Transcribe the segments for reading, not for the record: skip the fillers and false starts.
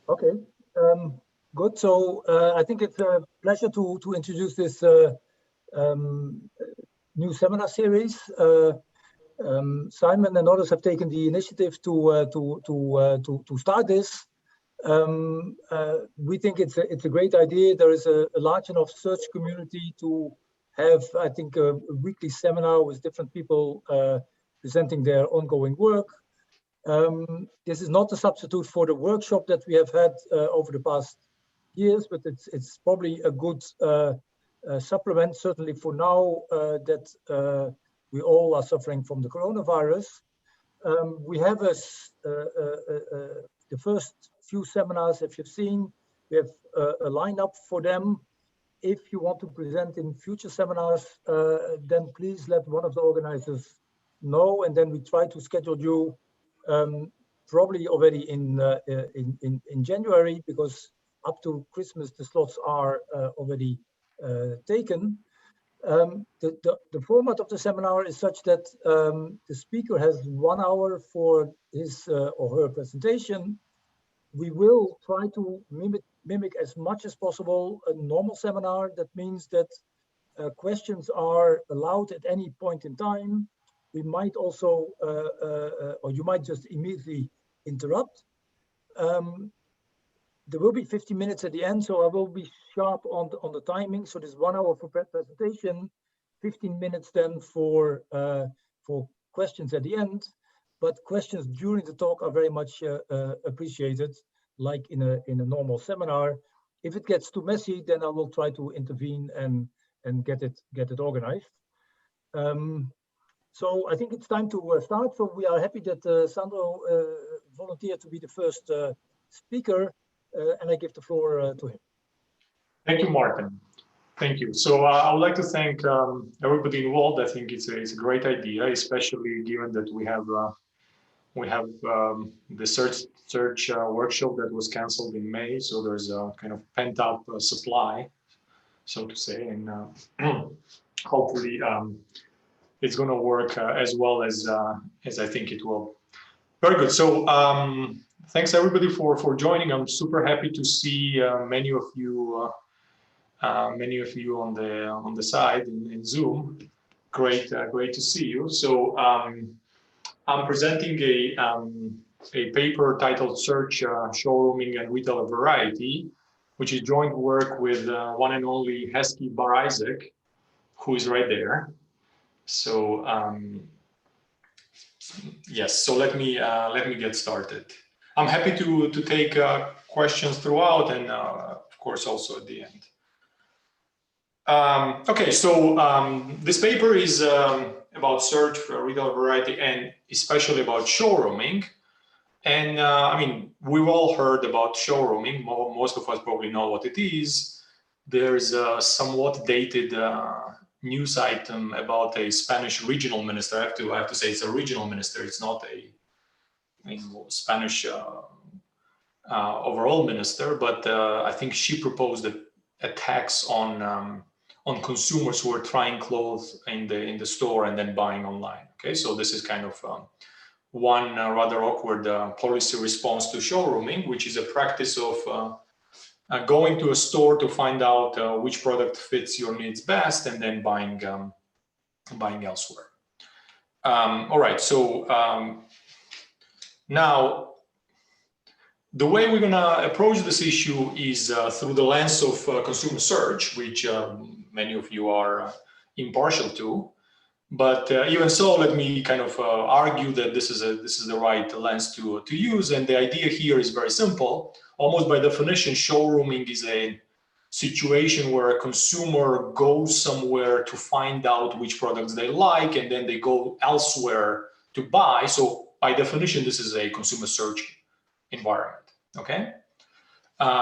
Okay, good. So I think it's a pleasure to introduce this um, new seminar series. Simon and others have taken the initiative to start this. We think it's a great idea. There is a large enough search community to have, I think, a weekly seminar with different people presenting their ongoing work. This is not a substitute for the workshop that we have had over the past years, but it's probably a good supplement, certainly for now that we all are suffering from the coronavirus. We have the first few seminars, if you've seen, we have a lineup for them. If you want to present in future seminars, then please let one of the organizers know, and then we try to schedule you probably already in January, because up to Christmas the slots are already taken. The format of the seminar is such that the speaker has 1 hour for his or her presentation. We will try to mimic as much as possible a normal seminar. That means that questions are allowed at any point in time. We might also, or you might just immediately interrupt. There will be 50 minutes at the end, so I will be sharp on the timing. So there's 1 hour for presentation, 15 minutes then for questions at the end. But questions during the talk are very much appreciated, like in a normal seminar. If it gets too messy, then I will try to intervene and get it organized. So I think it's time to start. So we are happy that Sandro volunteered to be the first speaker, and I give the floor to him. Thank you, Martin. Thank you. So I would like to thank everybody involved. I think it's a great idea, especially given that we have the search workshop that was canceled in May. So there's a kind of pent up supply, so to say, and hopefully it's going to work as well as I think it will. Very good. So thanks everybody for joining. I'm super happy to see many of you on the side in Zoom. Great to see you. So I'm presenting a paper titled "Search, Showrooming, and Retail Variety," which is joint work with one and only Hesky Bar-Isaac, who is right there. So yes, so let me get started. I'm happy to take questions throughout, and of course also at the end. Okay, so this paper is about search for retail variety and especially about showrooming. And I mean, we've all heard about showrooming. Most of us probably know what it is. There's a somewhat dated news item about a Spanish regional minister. I have to say it's a regional minister. It's not a Spanish overall minister, but I think she proposed a tax on consumers who are trying clothes in the store and then buying online. Okay, so this is kind of one rather awkward policy response to showrooming, which is a practice of going to a store to find out which product fits your needs best and then buying elsewhere. All right, so now the way we're gonna approach this issue is through the lens of consumer search, which many of you are impartial to. But even so, let me kind of argue that this is the right lens to use. And the idea here is very simple. Almost by definition, showrooming is a situation where a consumer goes somewhere to find out which products they like, and then they go elsewhere to buy. So by definition, this is a consumer search environment. Okay.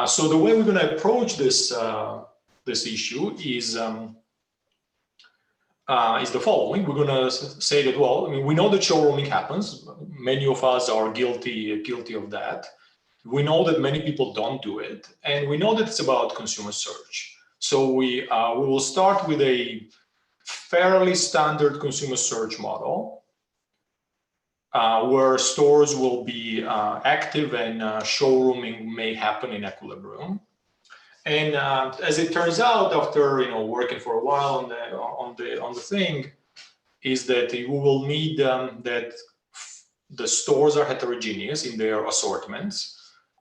So the way we're going to approach this issue is the following. We're going to say that, well, I mean, we know that showrooming happens. Many of us are guilty of that. We know that many people don't do it, and we know that it's about consumer search. So we will start with a fairly standard consumer search model. where stores will be active and showrooming may happen in equilibrium. And as it turns out, after working for a while on the thing, is that you will need that the stores are heterogeneous in their assortments.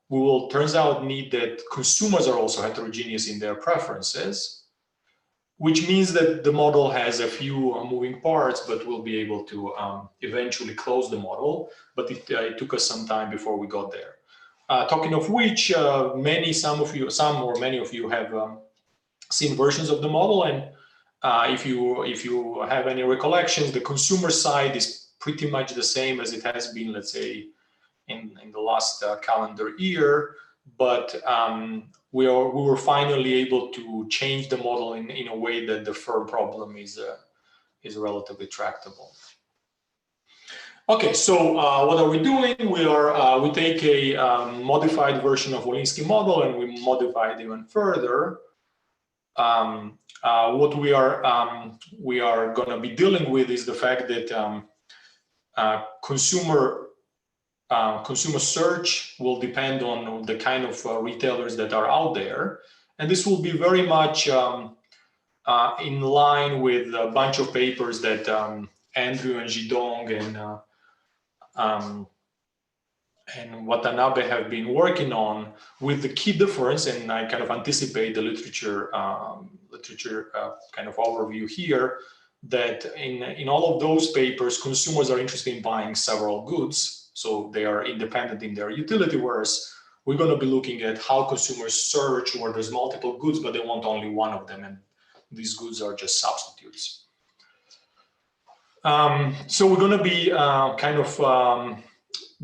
We will, turns out, need that consumers are also heterogeneous in their preferences, which means that the model has a few moving parts, but we'll be able to eventually close the model. But it took us some time before we got there. Talking of which, many of you have seen versions of the model, and if you have any recollections, the consumer side is pretty much the same as it has been, let's say, in the last calendar year, but we were finally able to change the model in a way that the firm problem is relatively tractable. Okay, so what are we doing? We take a modified version of Wolinski model and we modify it even further. What we are going to be dealing with is the fact that consumer search will depend on the kind of retailers that are out there, and this will be very much in line with a bunch of papers that Andrew and Jidong and Watanabe have been working on, with the key difference, and I kind of anticipate the literature kind of overview here, that in all of those papers, consumers are interested in buying several goods, so they are independent in their utility, whereas we're going to be looking at how consumers search where there's multiple goods, but they want only one of them, and these goods are just substitutes. So we're going to be kind of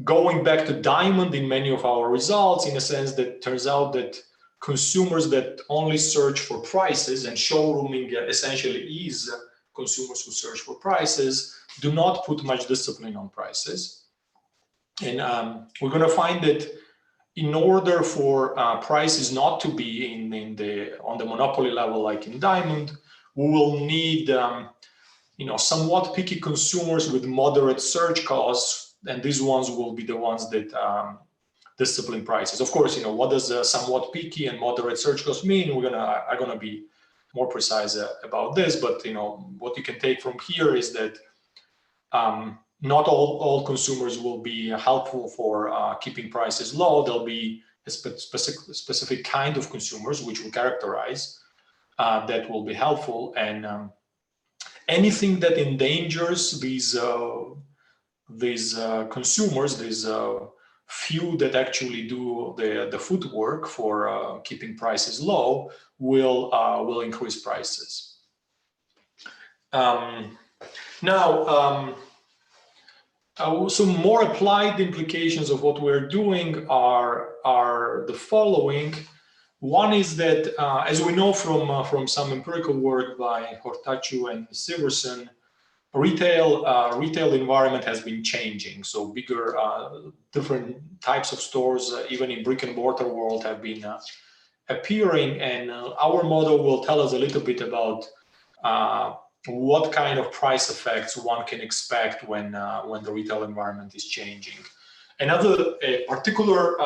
going back to diamond in many of our results, in a sense that turns out that consumers that only search for prices, and showrooming essentially is consumers who search for prices, do not put much discipline on prices. And we're going to find that in order for prices not to be on the monopoly level like in diamond, we will need somewhat picky consumers with moderate search costs, and these ones will be the ones that discipline prices. Of course, what does somewhat picky and moderate search cost mean? I'm gonna be more precise about this, but what you can take from here is that not all consumers will be helpful for keeping prices low. There'll be a specific kind of consumers which will characterize that will be helpful, and anything that endangers these consumers, these few that actually do the footwork for keeping prices low, will increase prices. Now, some more applied implications of what we're doing are the following. One is that, as we know from some empirical work by Hortaciu and Siversen, retail environment has been changing. So bigger, different types of stores, even in brick and mortar world, have been appearing, and our model will tell us a little bit about what kind of price effects one can expect when the retail environment is changing. Another particular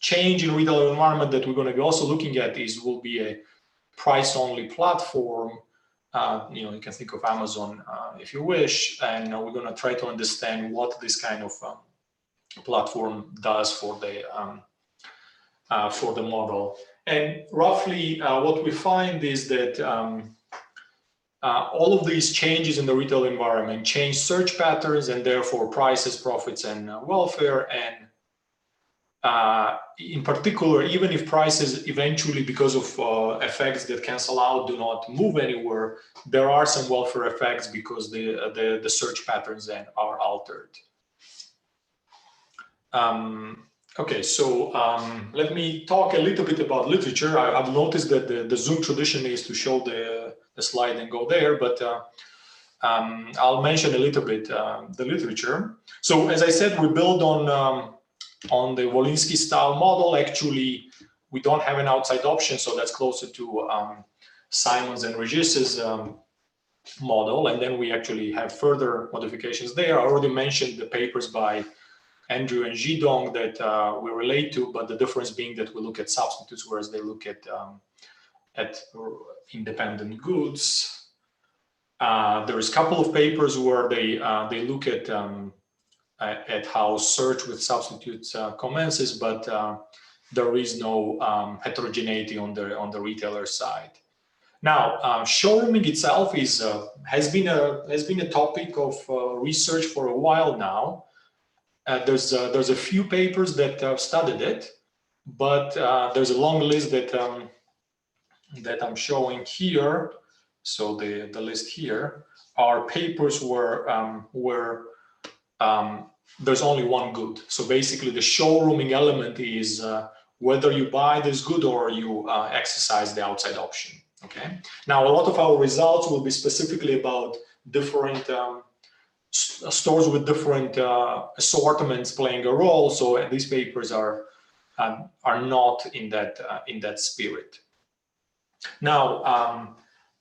change in retail environment that we're going to be also looking at will be a price-only platform. You can think of Amazon if you wish, and we're going to try to understand what this kind of platform does for the model. And roughly, what we find is that all of these changes in the retail environment change search patterns, and therefore prices, profits, and welfare. And in particular, even if prices eventually, because of effects that cancel out, do not move anywhere, there are some welfare effects because the search patterns then are altered. Okay, so let me talk a little bit about literature. I've noticed that the Zoom tradition is to show the slide and go there, but I'll mention a little bit the literature. So as I said, we build on the Wolinski style model. Actually, we don't have an outside option, so that's closer to Simon's and Regis's model, and then we actually have further modifications there. I already mentioned the papers by Andrew and Jidong that we relate to, but the difference being that we look at substitutes, whereas they look at independent goods. There's a couple of papers where they look at how search with substitutes commences, but there is no heterogeneity on the retailer side. Now, showrooming itself has been a topic of research for a while now. There's a few papers that studied it, but there's a long list that I'm showing here. So the list here are papers where there's only one good. So basically, the showrooming element is whether you buy this good or you exercise the outside option. Okay. Now, a lot of our results will be specifically about different stores with different assortments playing a role. So these papers are not in that spirit. Now,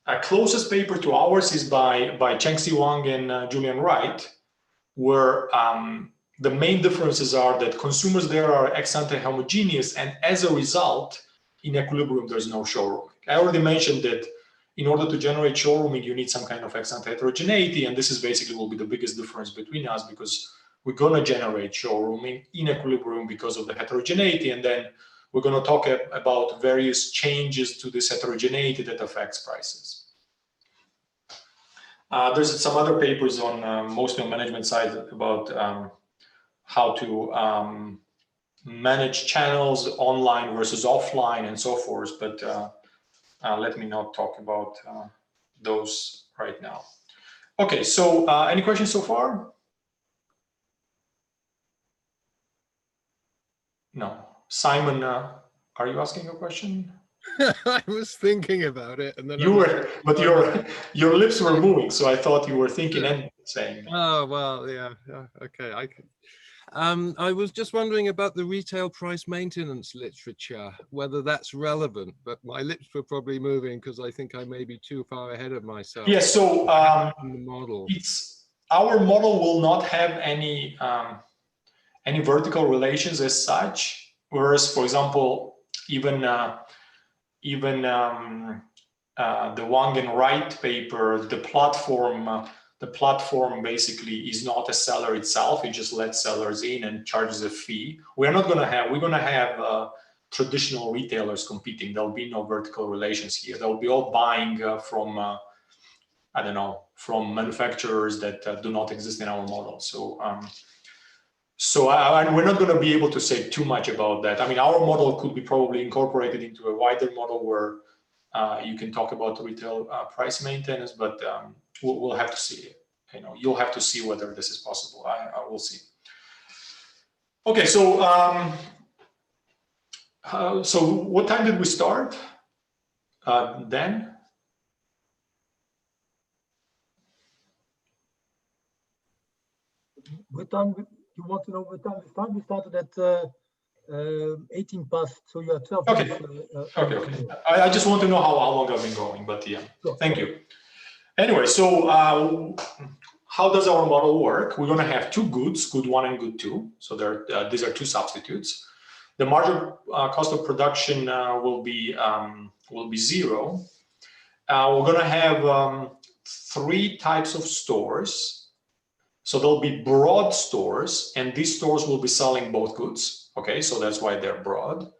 a closest paper to ours is by Chengxi Wang and Julian Wright, where the main differences are that consumers there are ex-ante homogeneous, and as a result, in equilibrium, there's no showrooming. I already mentioned that in order to generate showrooming, you need some kind of ex-ante heterogeneity, and this is basically will be the biggest difference between us, because we're going to generate showrooming in equilibrium because of the heterogeneity, and then we're going to talk about various changes to this heterogeneity that affects prices. There's some other papers on mostly on management side about how to manage channels online versus offline and so forth, but let me not talk about those right now. Okay, so any questions so far? No. Simon, are you asking a question? I was thinking about it, and then you were, but your lips were moving, so I thought you were thinking and saying. Oh well, yeah, okay. I was just wondering about the retail price maintenance literature, whether that's relevant. But my lips were probably moving because I think I may be too far ahead of myself. Yeah. So the model. Our model will not have any vertical relations as such. Whereas, for example, even the Wang and Wright paper, the platform basically is not a seller itself. It just lets sellers in and charges a fee. We're going to have traditional retailers competing. There'll be no vertical relations here. They'll be all buying from, I don't know, from manufacturers that do not exist in our model. So, we're not going to be able to say too much about that. I mean, our model could be probably incorporated into a wider model where you can talk about retail price maintenance, but we'll have to see. You know, you'll have to see whether this is possible. I will see. Okay, so so what time did we start? Dan? What time you want to know? What time we started? We started at 18 past. So you are 12 okay. minutes. Okay. I just want to know how long I've been going, but yeah. Sure. Thank you. Anyway, so how does our model work? We're going to have two goods, good one and good two. So these are two substitutes. The marginal cost of production will be zero. We're going to have three types of stores. So there'll be broad stores, and these stores will be selling both goods. Okay, so that's why they're broad.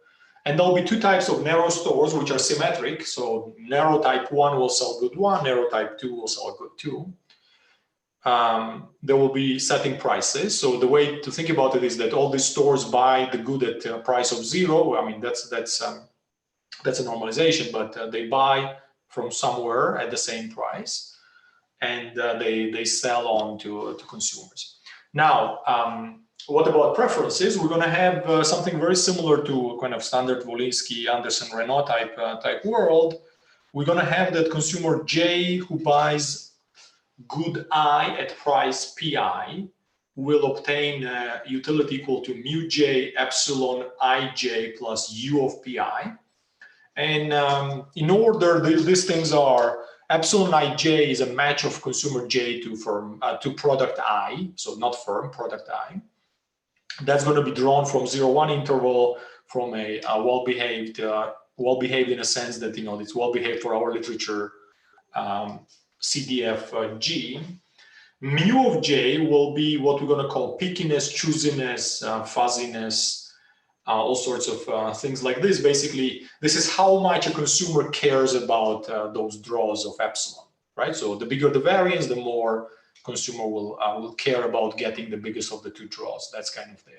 And there'll be two types of narrow stores, which are symmetric. So narrow type 1 will sell good 1, narrow type 2 will sell good 2. There will be setting prices. So the way to think about it is that all these stores buy the good at a price of 0. I mean, that's a normalization, but they buy from somewhere at the same price, and they sell on to consumers. Now, what about preferences? We're going to have something very similar to kind of standard Wolinski, Anderson, Renault type world. We're going to have that consumer J who buys good I at price PI will obtain a utility equal to mu J epsilon IJ plus U of PI. And in order, these things are epsilon ij is a match of consumer J to firm to product I, so not firm, product I. That's going to be drawn from 0-1 interval from a well-behaved in a sense that, you know, it's well-behaved for our literature CDF-G. Mu of J will be what we're going to call pickiness, choosiness, fuzziness, all sorts of things like this. Basically, this is how much a consumer cares about those draws of epsilon, right? So the bigger the variance, the more consumer will care about getting the biggest of the two draws. That's kind of the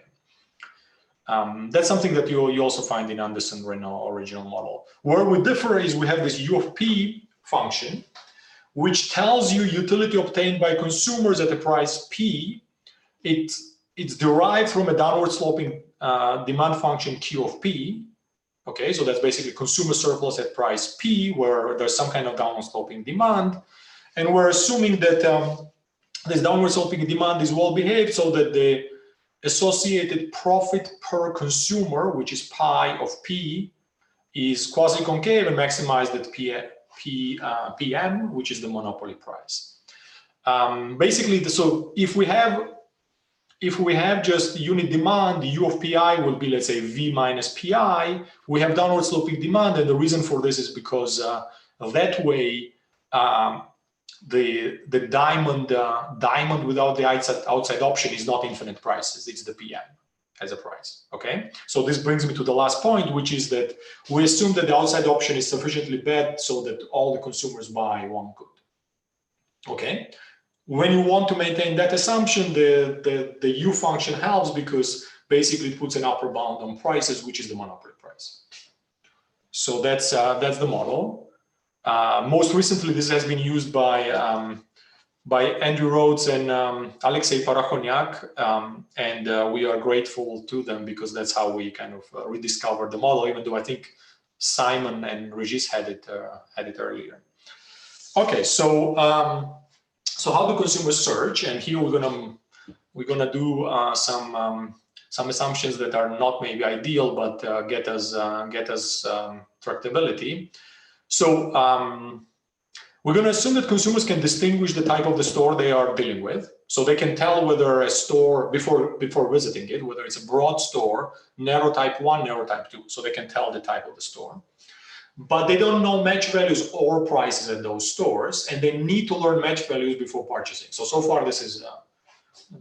that's something that you also find in Anderson-Renault original model. Where we differ is we have this U of P function, which tells you utility obtained by consumers at a price P. It's derived from a downward sloping demand function Q of P. Okay, so that's basically consumer surplus at price P, where there's some kind of downward sloping demand. And we're assuming that this downward sloping demand is well behaved so that the associated profit per consumer, which is pi of P, is quasi-concave and maximized at PM, which is the monopoly price. Basically, so if we have just unit demand, the U of PI will be, let's say, V minus PI. We have downward sloping demand, and the reason for this is because that way the diamond without the outside option is not infinite prices. It's the PM as a price. Okay, so this brings me to the last point, which is that we assume that the outside option is sufficiently bad so that all the consumers buy one good. Okay, when you want to maintain that assumption, the U function helps because basically it puts an upper bound on prices, which is the monopoly price. So that's the model. Most recently, this has been used by Andrew Rhodes and Alexei Parakhoniak, and we are grateful to them because that's how we kind of rediscovered the model, even though I think Simon and Regis had it earlier. Okay, so how do consumers search? And here we're gonna do some assumptions that are not maybe ideal, but get us tractability. So we're going to assume that consumers can distinguish the type of the store they are dealing with. So they can tell whether a store, before visiting it, whether it's a broad store, narrow type 1, narrow type 2. So they can tell the type of the store. But they don't know match values or prices at those stores, and they need to learn match values before purchasing. So far this is,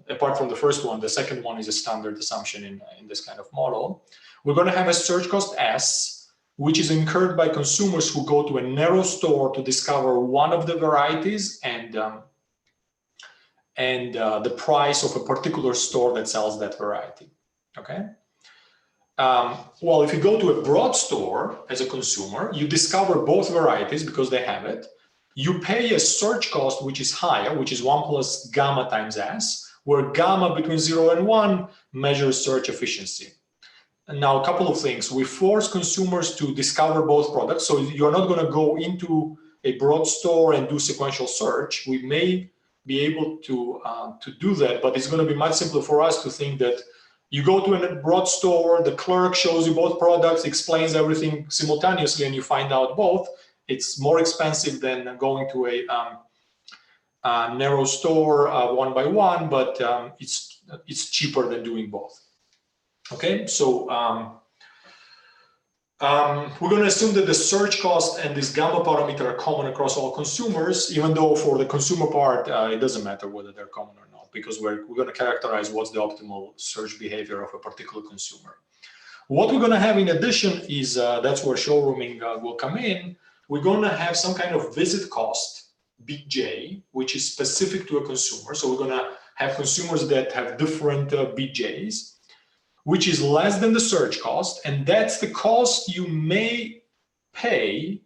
apart from the first one, the second one is a standard assumption in this kind of model. We're going to have a search cost S, which is incurred by consumers who go to a narrow store to discover one of the varieties and the price of a particular store that sells that variety. Okay. Well, if you go to a broad store as a consumer, you discover both varieties because they have it. You pay a search cost which is higher, which is 1 plus gamma times S, where gamma between 0 and 1 measures search efficiency. And now a couple of things. We force consumers to discover both products. So you're not going to go into a broad store and do sequential search. We may be able to do that, but it's going to be much simpler for us to think that you go to a broad store, the clerk shows you both products, explains everything simultaneously, and you find out both. It's more expensive than going to a narrow store one by one, but it's cheaper than doing both. Okay, so we're going to assume that the search cost and this gamma parameter are common across all consumers, even though for the consumer part, it doesn't matter whether they're common or not, because we're going to characterize what's the optimal search behavior of a particular consumer. What we're going to have in addition is, that's where showrooming will come in, we're going to have some kind of visit cost, big J, which is specific to a consumer. So we're going to have consumers that have different BJs, which is less than the search cost, and that's the cost you may pay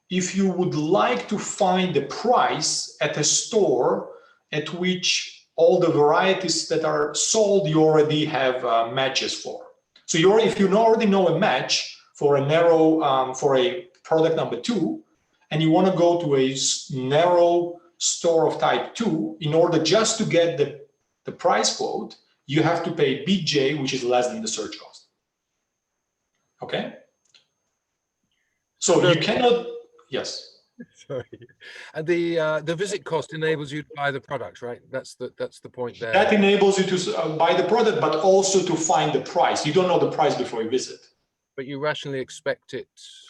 if you would like to find the price at a store at which all the varieties that are sold you already have matches for. So if you already know a match for a narrow, for a product number 2, and you want to go to a narrow store of type 2, in order just to get the price quote, you have to pay BJ, which is less than the search cost. Okay? So you cannot, yes? Sorry. And the visit cost enables you to buy the products, right? That's the point there. That enables you to buy the product, but also to find the price. You don't know the price before you visit. But you rationally expect it.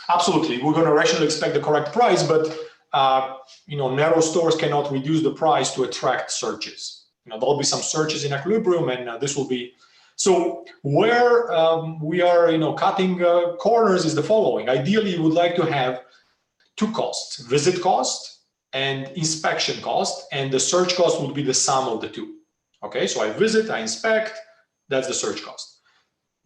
Absolutely, we're going to rationally expect the correct price, but narrow stores cannot reduce the price to attract searches. There'll be some searches in equilibrium, and this will be. So where we are, cutting corners is the following. Ideally, you would like to have two costs: visit cost and inspection cost, and the search cost would be the sum of the two. Okay, so I visit, I inspect, that's the search cost.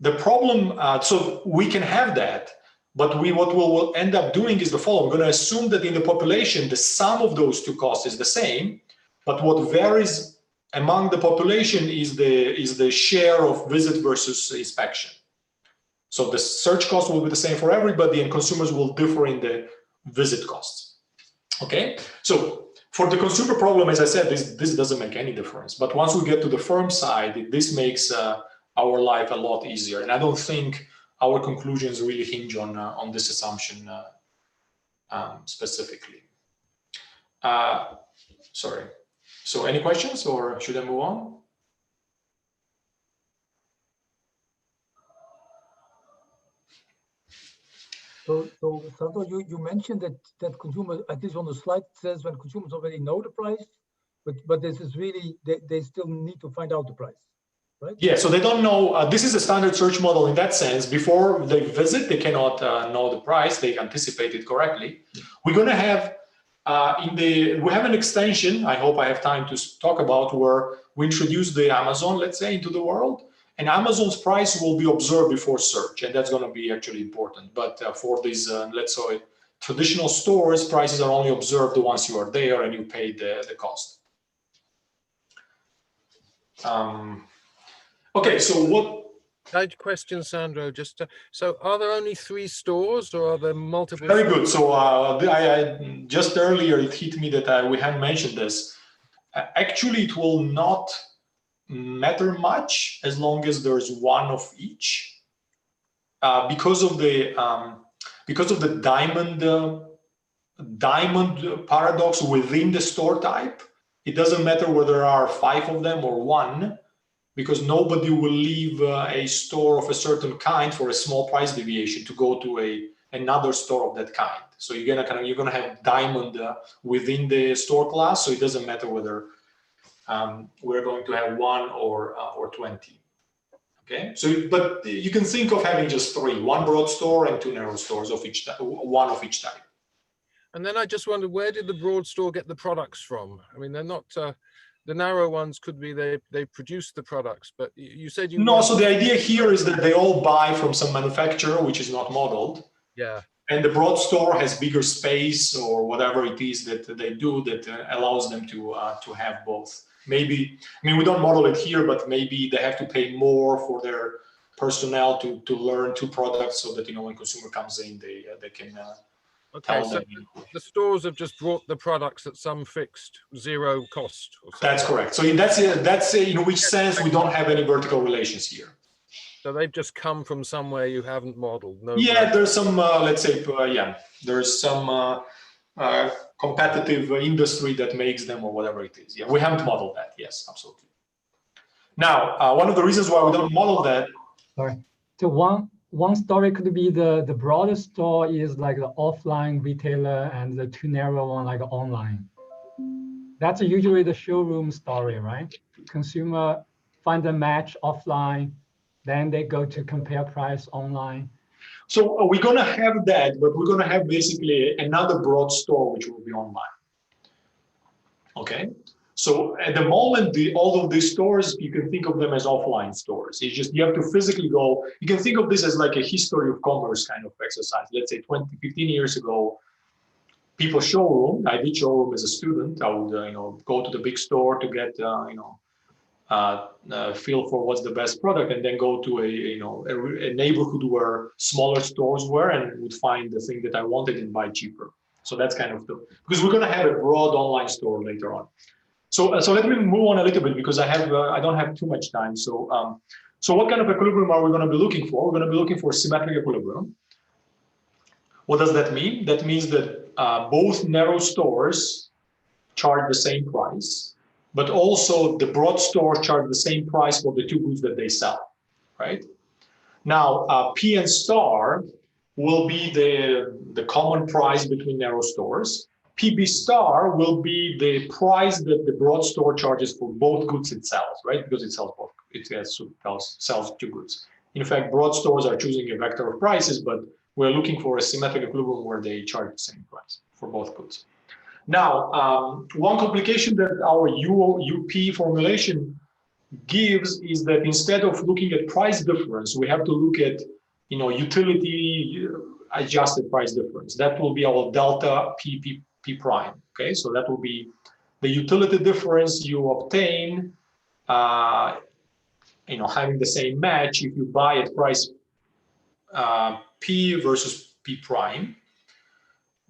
The problem, so we can have that, but what we'll end up doing is the following. We're going to assume that in the population, the sum of those two costs is the same, but what varies among the population is the share of visit versus inspection. So the search cost will be the same for everybody, and consumers will differ in the visit costs. Okay, so for the consumer problem, as I said, this doesn't make any difference. But once we get to the firm side, this makes our life a lot easier. And I don't think our conclusions really hinge on this assumption specifically. Sorry. So any questions, or should I move on? So Sandro, you mentioned that consumers, at least on the slide, it says when consumers already know the price, but this is really, they still need to find out the price, right? Yeah, so they don't know. This is a standard search model in that sense. Before they visit, they cannot know the price. They anticipate it correctly. We're going to have we have an extension. I hope I have time to talk about, where we introduce the Amazon, let's say, into the world. And Amazon's price will be observed before search, and that's going to be actually important. But for these, let's say, traditional stores, prices are only observed once you are there and you pay the cost. Okay, so what? Side question, Sandro. So, are there only 3 stores, or are there multiple? Very good. So, I just earlier it hit me that we hadn't mentioned this. Actually, it will not matter much as long as there's one of each, because of the diamond paradox within the store type. It doesn't matter whether there are 5 of them or 1, because nobody will leave a store of a certain kind for a small price deviation to go to another store of that kind. So you're gonna have diamond within the store class. So it doesn't matter whether we're going to have 1 or 20. Okay, so but you can think of having just 3: 1 broad store and 2 narrow stores of each type, 1 of each type. And then I just wondered, where did the broad store get the products from? I mean, they're not the narrow ones. Could be they produce the products, but you said you. No, so the idea here is that they all buy from some manufacturer which is not modeled. Yeah. And the broad store has bigger space or whatever it is that they do that allows them to have both. Maybe, I mean, we don't model it here, but maybe they have to pay more for their personnel to learn 2 products, so that when consumer comes in, they can. Okay, so the stores have just brought the products at some fixed 0 cost. Or that's correct. So that's in which sense we don't have any vertical relations here. So they've just come from somewhere you haven't modeled. No. Yeah, there's some, let's say, there's some competitive industry that makes them or whatever it is. Yeah, we haven't modeled that. Yes, absolutely. Now, one of the reasons why we don't model that. Sorry. So one story could be the broader store is like the offline retailer, and the 2 narrow one like online. That's usually the showroom story, right? Consumer find a match offline, then they go to compare price online. So we're going to have that, but we're going to have basically another broad store which will be online. Okay. So at the moment, all of these stores, you can think of them as offline stores. It's just you have to physically go. You can think of this as like a history of commerce kind of exercise. Let's say 20, 15 years ago, people showroom. I did showroom as a student. I would go to the big store to get feel for what's the best product, and then go to a neighborhood where smaller stores were, and would find the thing that I wanted and buy cheaper. So that's kind of because we're going to have a broad online store later on. So let me move on a little bit, because I don't have too much time. So what kind of equilibrium are we going to be looking for? We're going to be looking for symmetric equilibrium. What does that mean? That means that both narrow stores charge the same price, but also the broad stores charge the same price for the two goods that they sell, right? Now, P and star will be the common price between narrow stores. PB star will be the price that the broad store charges for both goods it sells, right? Because it sells both, it sells two goods. In fact, broad stores are choosing a vector of prices, but we're looking for a symmetric equilibrium where they charge the same price for both goods. Now, one complication that our UP formulation gives is that instead of looking at price difference, we have to look at, utility adjusted price difference. That will be our delta P prime. Okay, so that will be the utility difference you obtain, having the same match if you buy at price P versus P prime.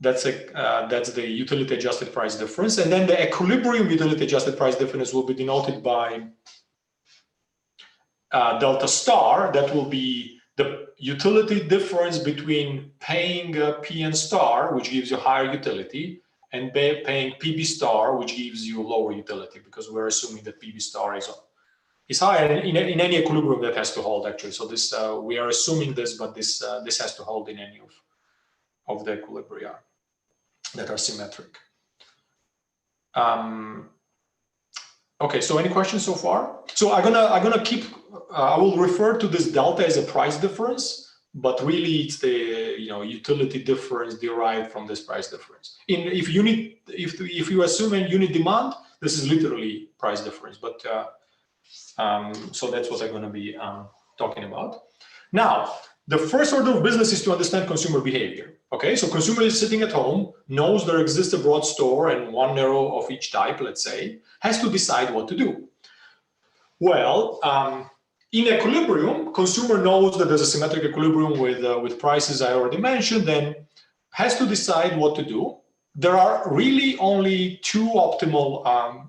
That's the utility adjusted price difference, and then the equilibrium utility adjusted price difference will be denoted by delta star. That will be the utility difference between paying P and star, which gives you higher utility, and paying PB star, which gives you lower utility, because we're assuming that PB star is higher. In any equilibrium that has to hold, actually. So this we are assuming this, but this has to hold in any of the equilibria that are symmetric. Okay, so any questions so far? So I'm gonna keep. I will refer to this delta as a price difference, but really it's the utility difference derived from this price difference. If you assume a unit demand, this is literally price difference. But so that's what I'm going to be talking about. Now, the first order of business is to understand consumer behavior. Okay, so consumer is sitting at home, knows there exists a broad store and one narrow of each type, let's say, has to decide what to do. Well, in equilibrium, consumer knows that there's a symmetric equilibrium with prices I already mentioned, then has to decide what to do. There are really only two optimal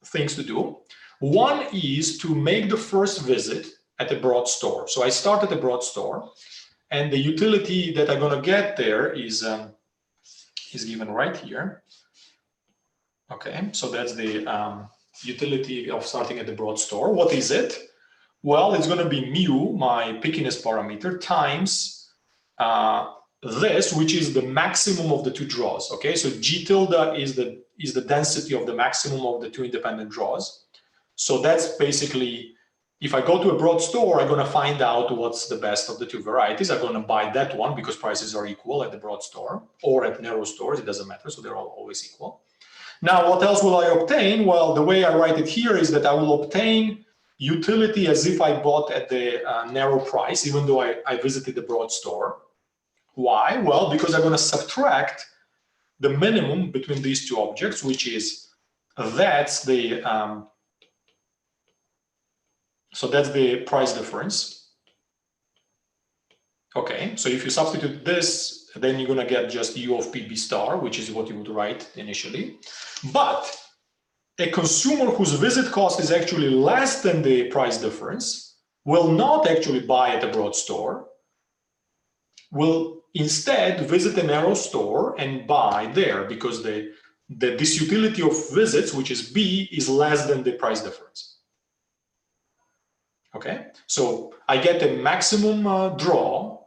things to do. One is to make the first visit at a broad store. So I start at a broad store, and the utility that I'm going to get there is given right here. Okay, so that's the utility of starting at the broad store. What is it? Well, it's going to be mu, my pickiness parameter, times this, which is the maximum of the two draws. Okay, so G tilde is the density of the maximum of the two independent draws. So that's basically, if I go to a broad store, I'm going to find out what's the best of the two varieties. I'm going to buy that one because prices are equal at the broad store or at narrow stores. It doesn't matter. So they're all always equal. Now, what else will I obtain? Well, the way I write it here is that I will obtain utility as if I bought at the narrow price, even though I visited the broad store. Why? Well, because I'm going to subtract the minimum between these two objects, which is that's the so that's the price difference. Okay, so if you substitute this, then you're going to get just U of PB star, which is what you would write initially. But a consumer whose visit cost is actually less than the price difference will not actually buy at a broad store, will instead visit a narrow store and buy there because this utility of visits, which is B, is less than the price difference. Okay, so I get a maximum draw,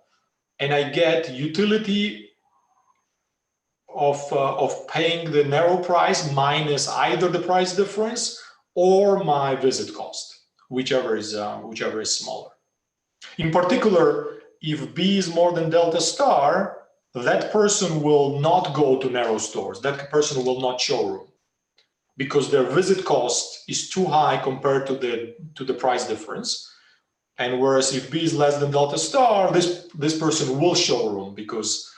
and I get utility of paying the narrow price minus either the price difference or my visit cost, whichever is smaller. In particular, if B is more than delta star, that person will not go to narrow stores. That person will not showroom because their visit cost is too high compared to the price difference. And whereas if B is less than delta star, this person will showroom because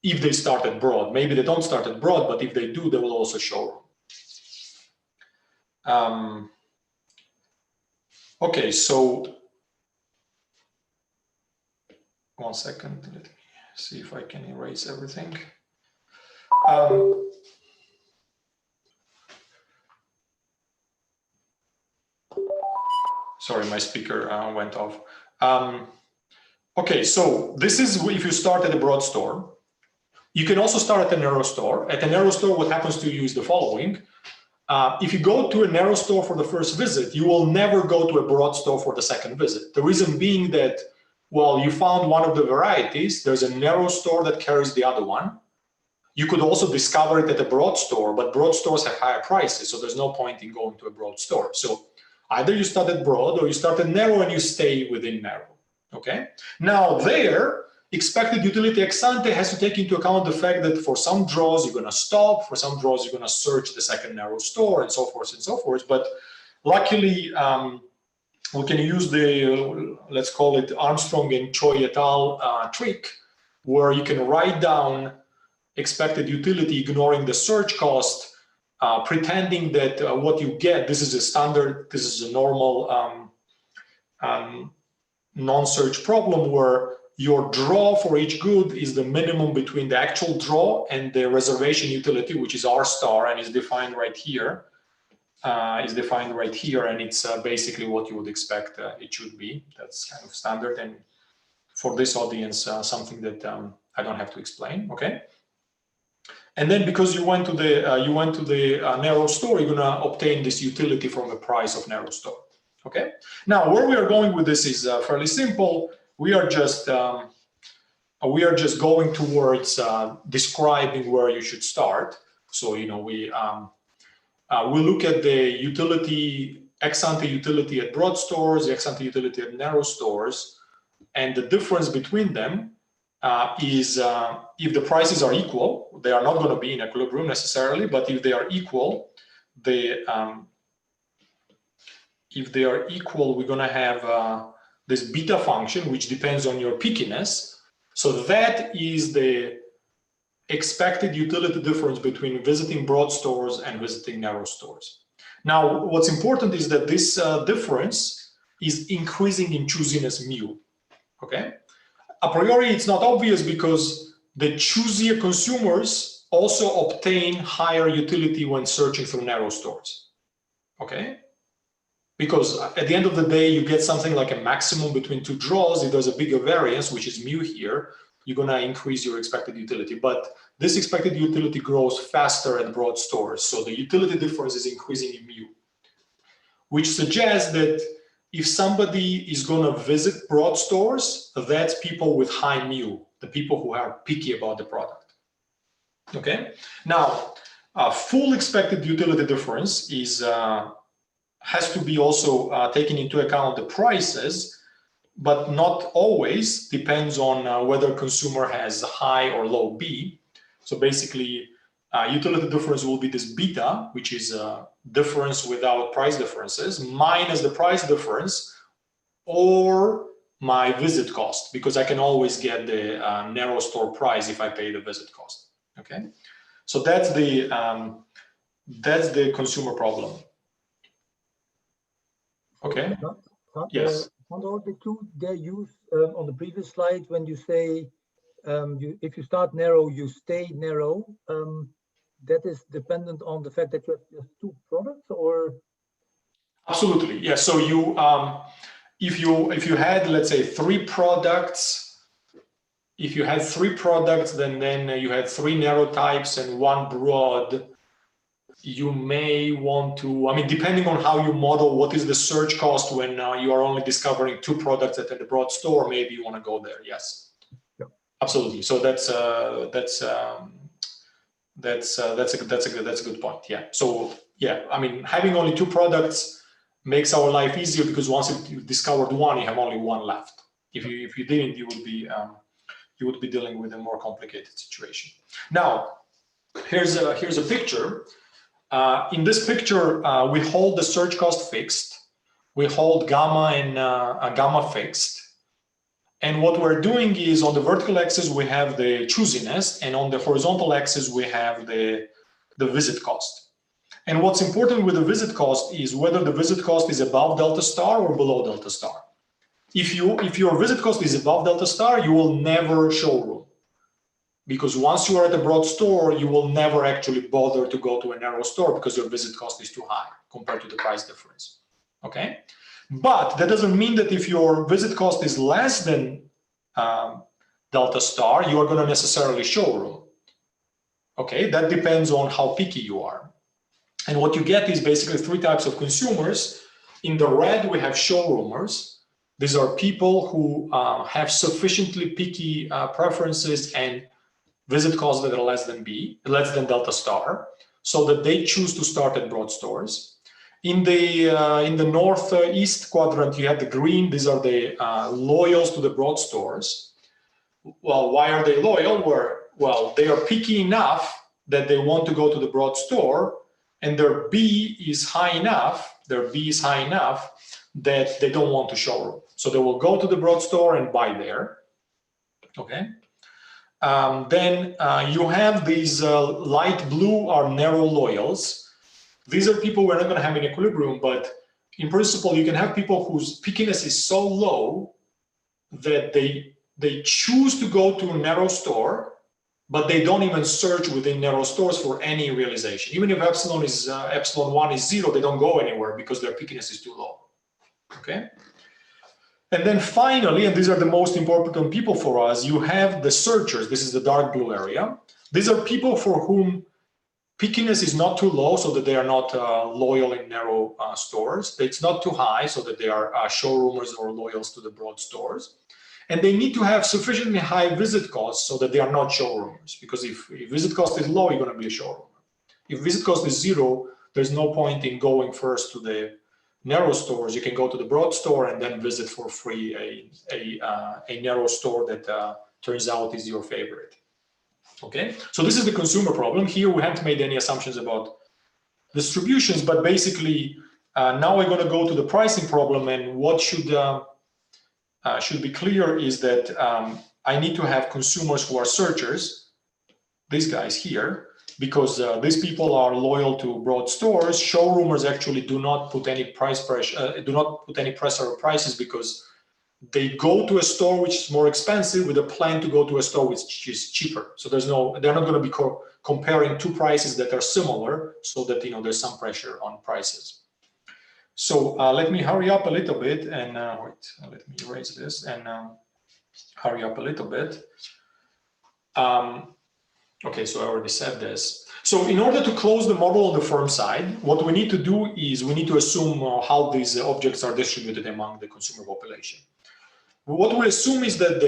if they start at broad, maybe they don't start at broad, but if they do, they will also showroom. Okay, so one second, let me see if I can erase everything. Sorry, my speaker went off. Okay, so this is if you start at a broad store. You can also start at a narrow store. At a narrow store, what happens to you is the following. If you go to a narrow store for the first visit, you will never go to a broad store for the second visit. The reason being that, well, you found one of the varieties, there's a narrow store that carries the other one. You could also discover it at a broad store, but broad stores have higher prices, so there's no point in going to a broad store. So either you start at broad or you start at narrow and you stay within narrow, okay? Now there, expected utility ex ante has to take into account the fact that for some draws you're going to stop, for some draws you're going to search the second narrow store, and so forth and so forth. But luckily, we can use the, let's call it Armstrong and Choi et al. Trick, where you can write down expected utility ignoring the search cost, pretending that what you get, this is a standard, this is a normal non-search problem where your draw for each good is the minimum between the actual draw and the reservation utility, which is R star and is defined right here. And it's basically what you would expect it should be. That's kind of standard, and for this audience, something that I don't have to explain. Okay. And then because you went to the narrow store, you're gonna obtain this utility from the price of narrow store. Okay. Now where we are going with this is fairly simple. We are just going towards describing where you should start. So we look at the utility, ex ante utility at broad stores, ex ante utility at narrow stores, and the difference between them is if the prices are equal. They are not going to be in equilibrium necessarily, but if they are equal, we're going to have this beta function, which depends on your pickiness. So that is the expected utility difference between visiting broad stores and visiting narrow stores. Now, what's important is that this difference is increasing in choosiness mu. Okay. A priori, it's not obvious because the choosier consumers also obtain higher utility when searching through narrow stores. Okay. Because at the end of the day, you get something like a maximum between two draws. If there's a bigger variance, which is mu here, you're going to increase your expected utility. But this expected utility grows faster at broad stores. So the utility difference is increasing in mu, which suggests that if somebody is going to visit broad stores, that's people with high mu, the people who are picky about the product. Okay. Now, full expected utility difference is has to be also taken into account the prices, but not always. Depends on whether consumer has high or low B. So basically, utility difference will be this beta, which is difference without price differences, minus the price difference, or my visit cost, because I can always get the narrow store price if I pay the visit cost. Okay, so that's the consumer problem. Okay. Yes. Sandro, the two they use on the previous slide when you say if you start narrow, you stay narrow. That is dependent on the fact that you have just two products, or? Absolutely, yes. So you, if you had, let's say, three products, then you had three narrow types and one broad. You may want to, I mean, depending on how you model what is the search cost when you are only discovering two products at the broad store, maybe you want to go there. Yes, yeah. Absolutely. So that's a good point. Yeah. So yeah, I mean, having only two products makes our life easier because once you've discovered one, you have only one left. If you didn't, you would be dealing with a more complicated situation. Now, here's a picture. In this picture, we hold the search cost fixed. We hold gamma and gamma fixed. And what we're doing is on the vertical axis, we have the choosiness, and on the horizontal axis, we have the visit cost. And what's important with the visit cost is whether the visit cost is above delta star or below delta star. If your visit cost is above delta star, you will never showroom. Because once you are at a broad store, you will never actually bother to go to a narrow store because your visit cost is too high compared to the price difference. Okay, but that doesn't mean that if your visit cost is less than delta star, you are going to necessarily showroom. Okay, that depends on how picky you are. And what you get is basically three types of consumers. In the red, we have showroomers. These are people who have sufficiently picky preferences and visit costs that are less than delta star, so that they choose to start at broad stores. In the northeast quadrant, you have the green. These are the loyals to the broad stores. Well, why are they loyal? Well, they are picky enough that they want to go to the broad store, and their B is high enough that they don't want to showroom. So they will go to the broad store and buy there. Okay. Then you have these light blue are narrow loyals. These are people we're not going to have in equilibrium, but in principle, you can have people whose pickiness is so low that they choose to go to a narrow store, but they don't even search within narrow stores for any realization. Even if epsilon 1 is 0, they don't go anywhere because their pickiness is too low. Okay. And then finally, and these are the most important people for us, you have the searchers. This is the dark blue area. These are people for whom pickiness is not too low so that they are not loyal in narrow stores. It's not too high so that they are showroomers or loyals to the broad stores. And they need to have sufficiently high visit costs so that they are not showroomers. Because if visit cost is low, you're going to be a showroomer. If visit cost is 0, there's no point in going first to the narrow stores. You can go to the broad store and then visit for free a narrow store that turns out is your favorite. Okay, so this is the consumer problem. Here we haven't made any assumptions about distributions, but basically now we're going to go to the pricing problem, and what should be clear is that I need to have consumers who are searchers, these guys here, because these people are loyal to broad stores. Showroomers actually do not put any pressure on prices because they go to a store which is more expensive with a plan to go to a store which is cheaper. So they're not going to be comparing two prices that are similar, so that there's some pressure on prices. So let me hurry up a little bit and wait. Let me erase this and hurry up a little bit. Okay, so I already said this. So in order to close the model on the firm side, what we need to do is we need to assume how these objects are distributed among the consumer population. What we assume is that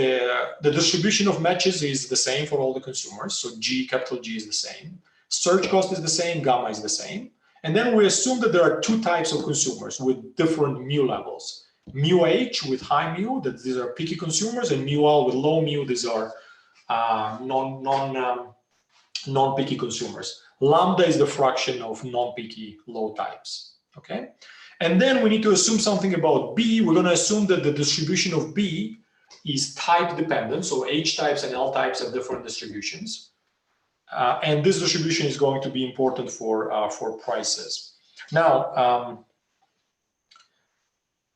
the distribution of matches is the same for all the consumers. So capital G is the same. Search cost is the same, gamma is the same. And then we assume that there are two types of consumers with different mu levels. Mu H with high mu, that these are picky consumers, and mu L with low mu, these are non-picky consumers. Lambda is the fraction of non-picky low types. Okay. And then we need to assume something about B. We're going to assume that the distribution of B is type dependent. So H types and L types have different distributions. And this distribution is going to be important for prices. Now,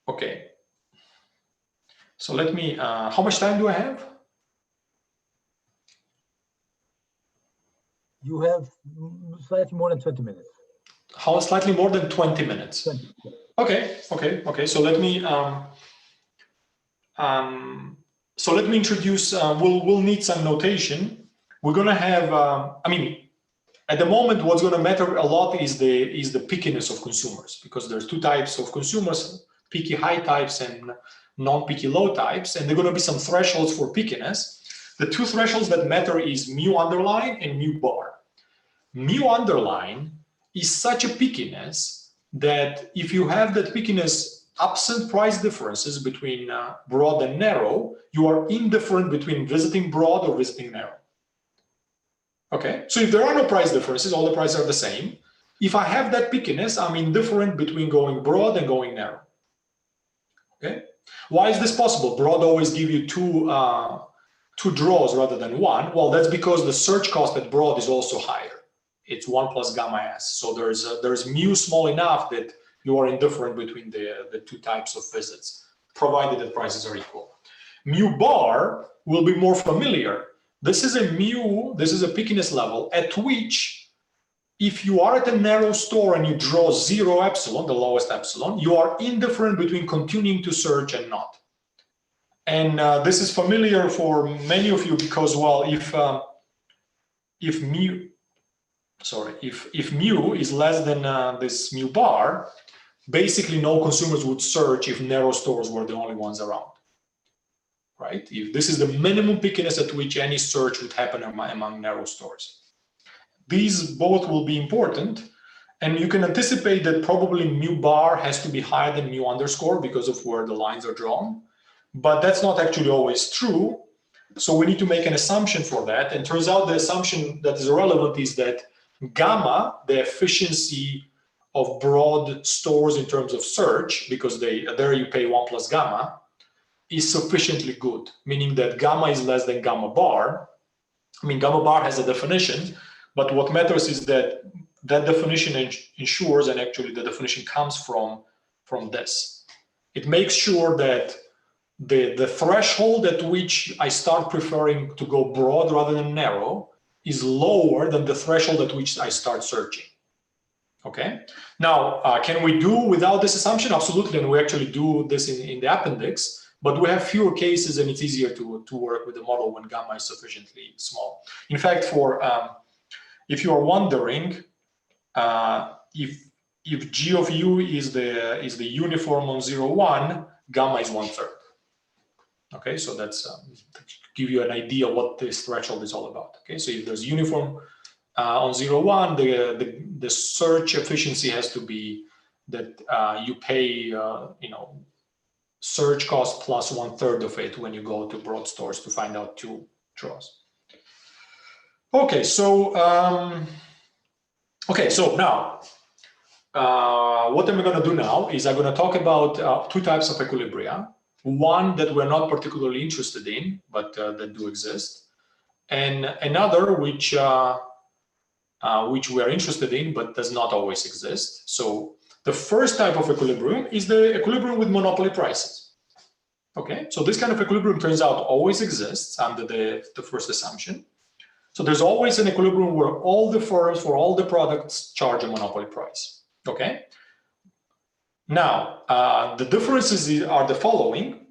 okay. So let me, how much time do I have? You have slightly more than 20 minutes. How slightly more than 20 minutes? 20. Okay. So let me introduce. We'll need some notation. We're gonna have. At the moment, what's gonna matter a lot is the pickiness of consumers, because there's two types of consumers: picky high types and non-picky low types, and there are gonna be some thresholds for pickiness. The two thresholds that matter is mu underline and mu bar. Mu underline is such a pickiness that if you have that pickiness absent price differences between broad and narrow, you are indifferent between visiting broad or visiting narrow. Okay, so if there are no price differences, all the prices are the same. If I have that pickiness, I'm indifferent between going broad and going narrow. Okay, why is this possible? Broad always give you two draws rather than one. Well, that's because the search cost at broad is also higher. It's 1 plus gamma S. So there's mu small enough that you are indifferent between the two types of visits, provided that prices are equal. Mu bar will be more familiar. This is a pickiness level at which, if you are at a narrow store and you draw 0 epsilon, the lowest epsilon, you are indifferent between continuing to search and not. And this is familiar for many of you because, well, if mu sorry, if mu is less than this mu bar, basically no consumers would search if narrow stores were the only ones around, right? If this is the minimum pickiness at which any search would happen among narrow stores. These both will be important, and you can anticipate that probably mu bar has to be higher than mu underscore because of where the lines are drawn, but that's not actually always true. So we need to make an assumption for that, and turns out the assumption that is relevant is that gamma, the efficiency of broad stores in terms of search, because there you pay 1 plus gamma, is sufficiently good, meaning that gamma is less than gamma bar. I mean, gamma bar has a definition, but what matters is that that definition ensures, and actually the definition comes from this. It makes sure that the threshold at which I start preferring to go broad rather than narrow is lower than the threshold at which I start searching. Okay. Now, can we do without this assumption? Absolutely, and we actually do this in the appendix, but we have fewer cases and it's easier to work with the model when gamma is sufficiently small. In fact, if you are wondering if G of U is the uniform on 0, 1, gamma is 1/3. Okay, so that's to give you an idea what this threshold is all about. Okay, so if there's uniform on 0, 1, the search efficiency has to be that you pay search cost plus 1/3 of it when you go to broad stores to find out 2 draws. Okay, so now what I'm going to do now is I'm going to talk about 2 types of equilibria. One that we're not particularly interested in, but that do exist, and another which we are interested in, but does not always exist. So the first type of equilibrium is the equilibrium with monopoly prices. Okay, so this kind of equilibrium turns out always exists under the first assumption. So there's always an equilibrium where all the firms for all the products charge a monopoly price. Okay. Now, the differences are the following.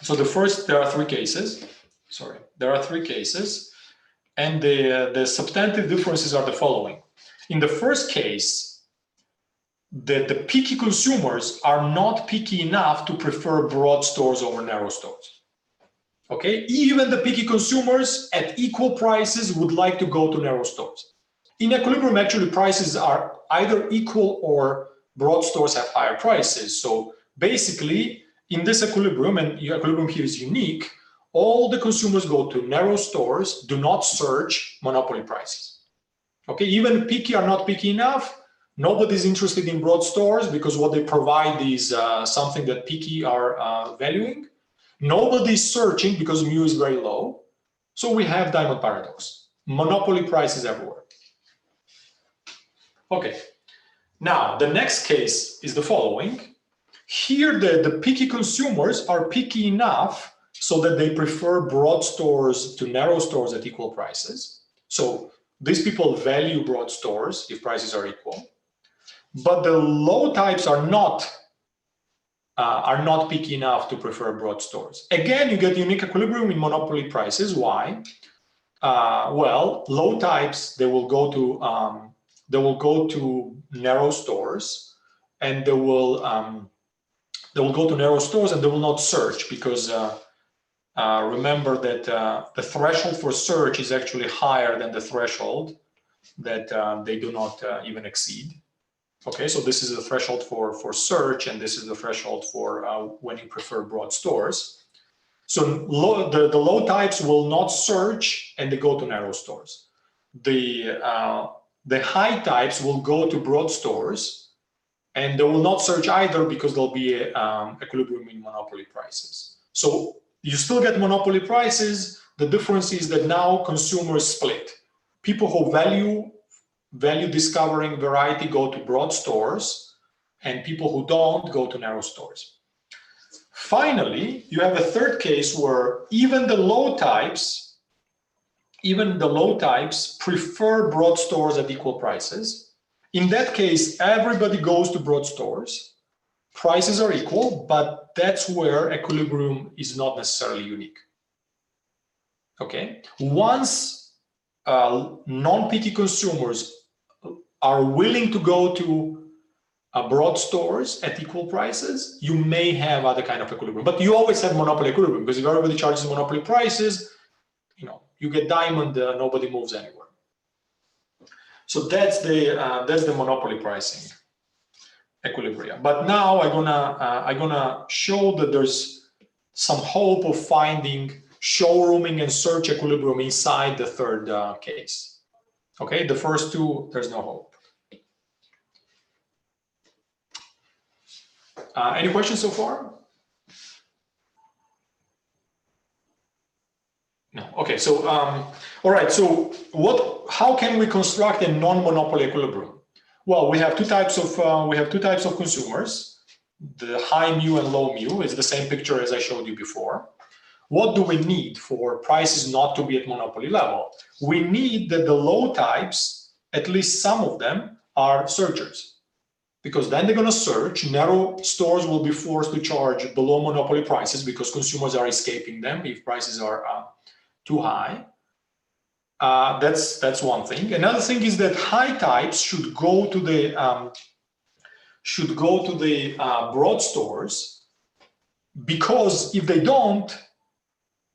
So there are 3 cases. Sorry, there are 3 cases, and the substantive differences are the following. In the first case, the picky consumers are not picky enough to prefer broad stores over narrow stores. Okay, even the picky consumers at equal prices would like to go to narrow stores. In equilibrium, actually, prices are either equal or broad stores have higher prices. So basically, in this equilibrium, and your equilibrium here is unique, all the consumers go to narrow stores, do not search monopoly prices. Okay, even picky are not picky enough. Nobody's interested in broad stores because what they provide is something that picky are valuing. Nobody's searching because mu is very low. So we have diamond paradox. Monopoly prices everywhere. Okay. Now, the next case is the following. Here, the picky consumers are picky enough so that they prefer broad stores to narrow stores at equal prices. So these people value broad stores if prices are equal. But the low types are not picky enough to prefer broad stores. Again, you get unique equilibrium in monopoly prices. Why? Well, low types, they will go to narrow stores, and they will go to narrow stores and they will not search because remember that the threshold for search is actually higher than the threshold that they do not even exceed. Okay, so this is the threshold for search, and this is the threshold for when you prefer broad stores. So the low types will not search and they go to narrow stores. The high types will go to broad stores and they will not search either because there'll be equilibrium in monopoly prices. So you still get monopoly prices. The difference is that now consumers split. People who value discovering variety go to broad stores, and people who don't go to narrow stores. Finally, you have a third case where even the low types prefer broad stores at equal prices. In that case, everybody goes to broad stores. Prices are equal, but that's where equilibrium is not necessarily unique. Okay, once non-picky consumers are willing to go to broad stores at equal prices, you may have other kind of equilibrium. But you always have monopoly equilibrium, because if everybody charges monopoly prices, you get diamond, nobody moves anywhere. So that's the monopoly pricing equilibrium. But now I'm gonna show that there's some hope of finding showrooming and search equilibrium inside the third case. Okay, the first two, there's no hope. Any questions so far? No. Okay. So, all right. So, how can we construct a non-monopoly equilibrium? Well, we have two types of consumers. The high mu and low mu is the same picture as I showed you before. What do we need for prices not to be at monopoly level? We need that the low types, at least some of them, are searchers, because then they're going to search. Narrow stores will be forced to charge below monopoly prices because consumers are escaping them if prices are too high. That's one thing. Another thing is that high types should go to the broad stores, because if they don't,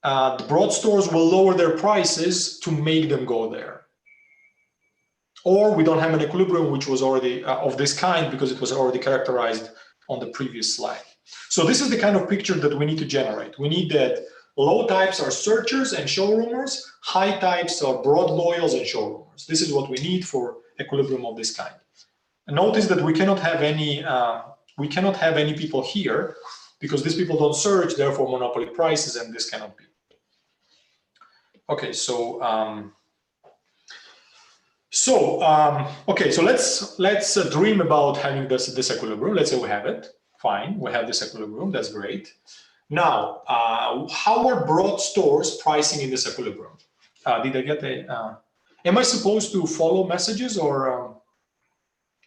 the broad stores will lower their prices to make them go there. Or we don't have an equilibrium which was already of this kind, because it was already characterized on the previous slide. So this is the kind of picture that we need to generate. We need that low types are searchers and showroomers, high types are broad loyals and showroomers. This is what we need for equilibrium of this kind. And notice that we cannot have any people here, because these people don't search, therefore monopoly prices, and this cannot be. Okay, so okay, so let's dream about having this equilibrium. Let's say we have it. Fine, we have this equilibrium. That's great. Now, how are broad stores pricing in this equilibrium? Did I get a? Am I supposed to follow messages or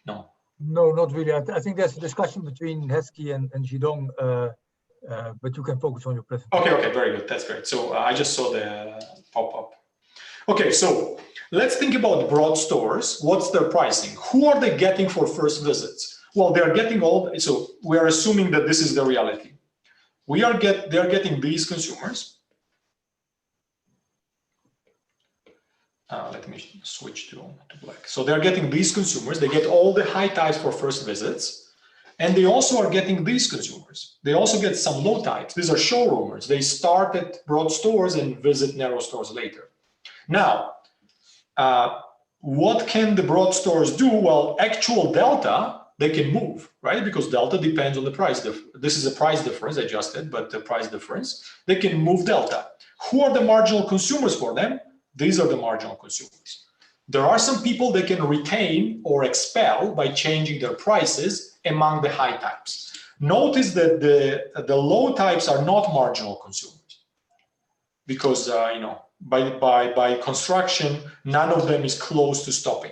no? No, not really. I think there's a discussion between Heskey and Jidong, but you can focus on your presentation. Okay, very good. That's great. So I just saw the pop-up. Okay, so let's think about broad stores. What's their pricing? Who are they getting for first visits? Well, they're getting so we are assuming that this is the reality. They're getting these consumers. Let me switch to black. So they're getting these consumers. They get all the high types for first visits. And they also are getting these consumers. They also get some low types. These are showroomers. They start at broad stores and visit narrow stores later. Now, what can the broad stores do? Well, actual delta, they can move, right? Because delta depends on the price. This is a price difference adjusted, but the price difference, they can move delta. Who are the marginal consumers for them? These are the marginal consumers. There are some people they can retain or expel by changing their prices among the high types. Notice that the low types are not marginal consumers, because by construction, none of them is close to stopping.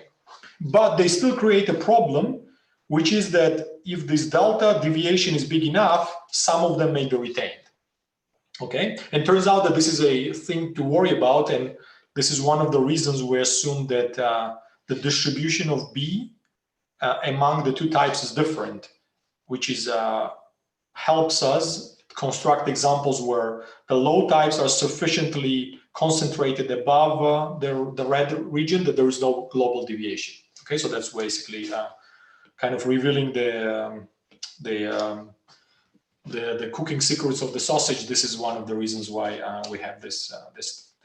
But they still create a problem, which is that if this delta deviation is big enough, some of them may be retained. Okay, and turns out that this is a thing to worry about, and this is one of the reasons we assume that the distribution of B among the two types is different, which is helps us construct examples where the low types are sufficiently concentrated above the red region that there is no global deviation. Okay, so that's basically kind of revealing the cooking secrets of the sausage. This is one of the reasons why we have this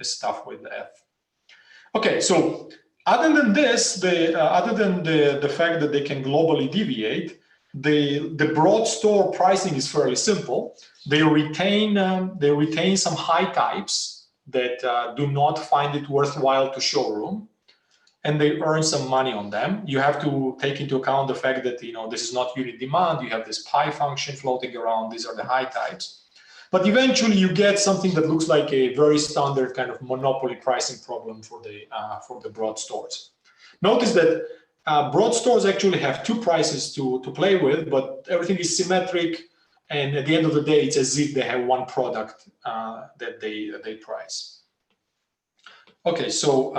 stuff with F. Okay, so other than this, other than the fact that they can globally deviate, the broad store pricing is fairly simple. They retain some high types that do not find it worthwhile to showroom, and they earn some money on them. You have to take into account the fact that this is not unit demand. You have this pi function floating around. These are the high types. But eventually you get something that looks like a very standard kind of monopoly pricing problem for the broad stores. Notice that broad stores actually have two prices to play with, but everything is symmetric, and at the end of the day, it's as if they have one product that they price. Okay, so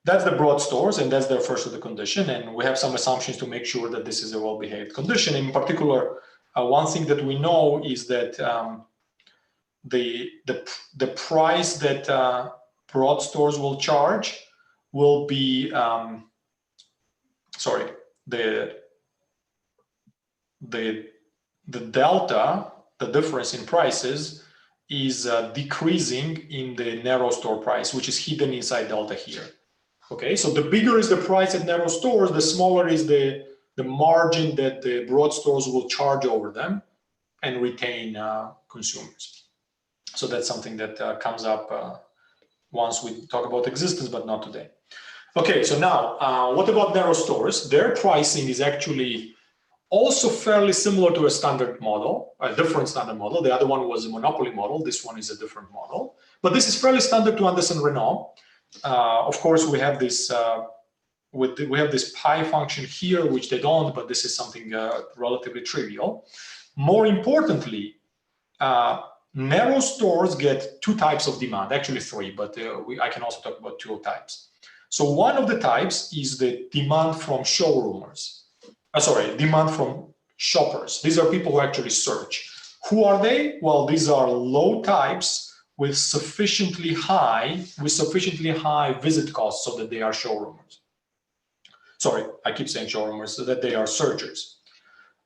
That's the broad stores, and that's their first of the condition. And we have some assumptions to make sure that this is a well-behaved condition. In particular, one thing that we know is that the price that broad stores will charge will be the delta, the difference in prices, is decreasing in the narrow store price, which is hidden inside delta here. Okay, so the bigger is the price at narrow stores, the smaller is the margin that the broad stores will charge over them and retain consumers. So that's something that comes up once we talk about existence, but not today. Okay, so now what about narrow stores? Their pricing is actually also fairly similar to a standard model, a different standard model. The other one was a monopoly model. This one is a different model, but this is fairly standard to Anderson Renault. Of course, we have this we have this pi function here, which they don't, but this is something relatively trivial. More importantly, narrow stores get two types of demand, actually three, but I can also talk about two types. So one of the types is the demand from showroomers. Demand from shoppers. These are people who actually search. Who are they? Well, these are low types with sufficiently high visit costs so that they are showroomers. Sorry, I keep saying showroomers, so that they are searchers.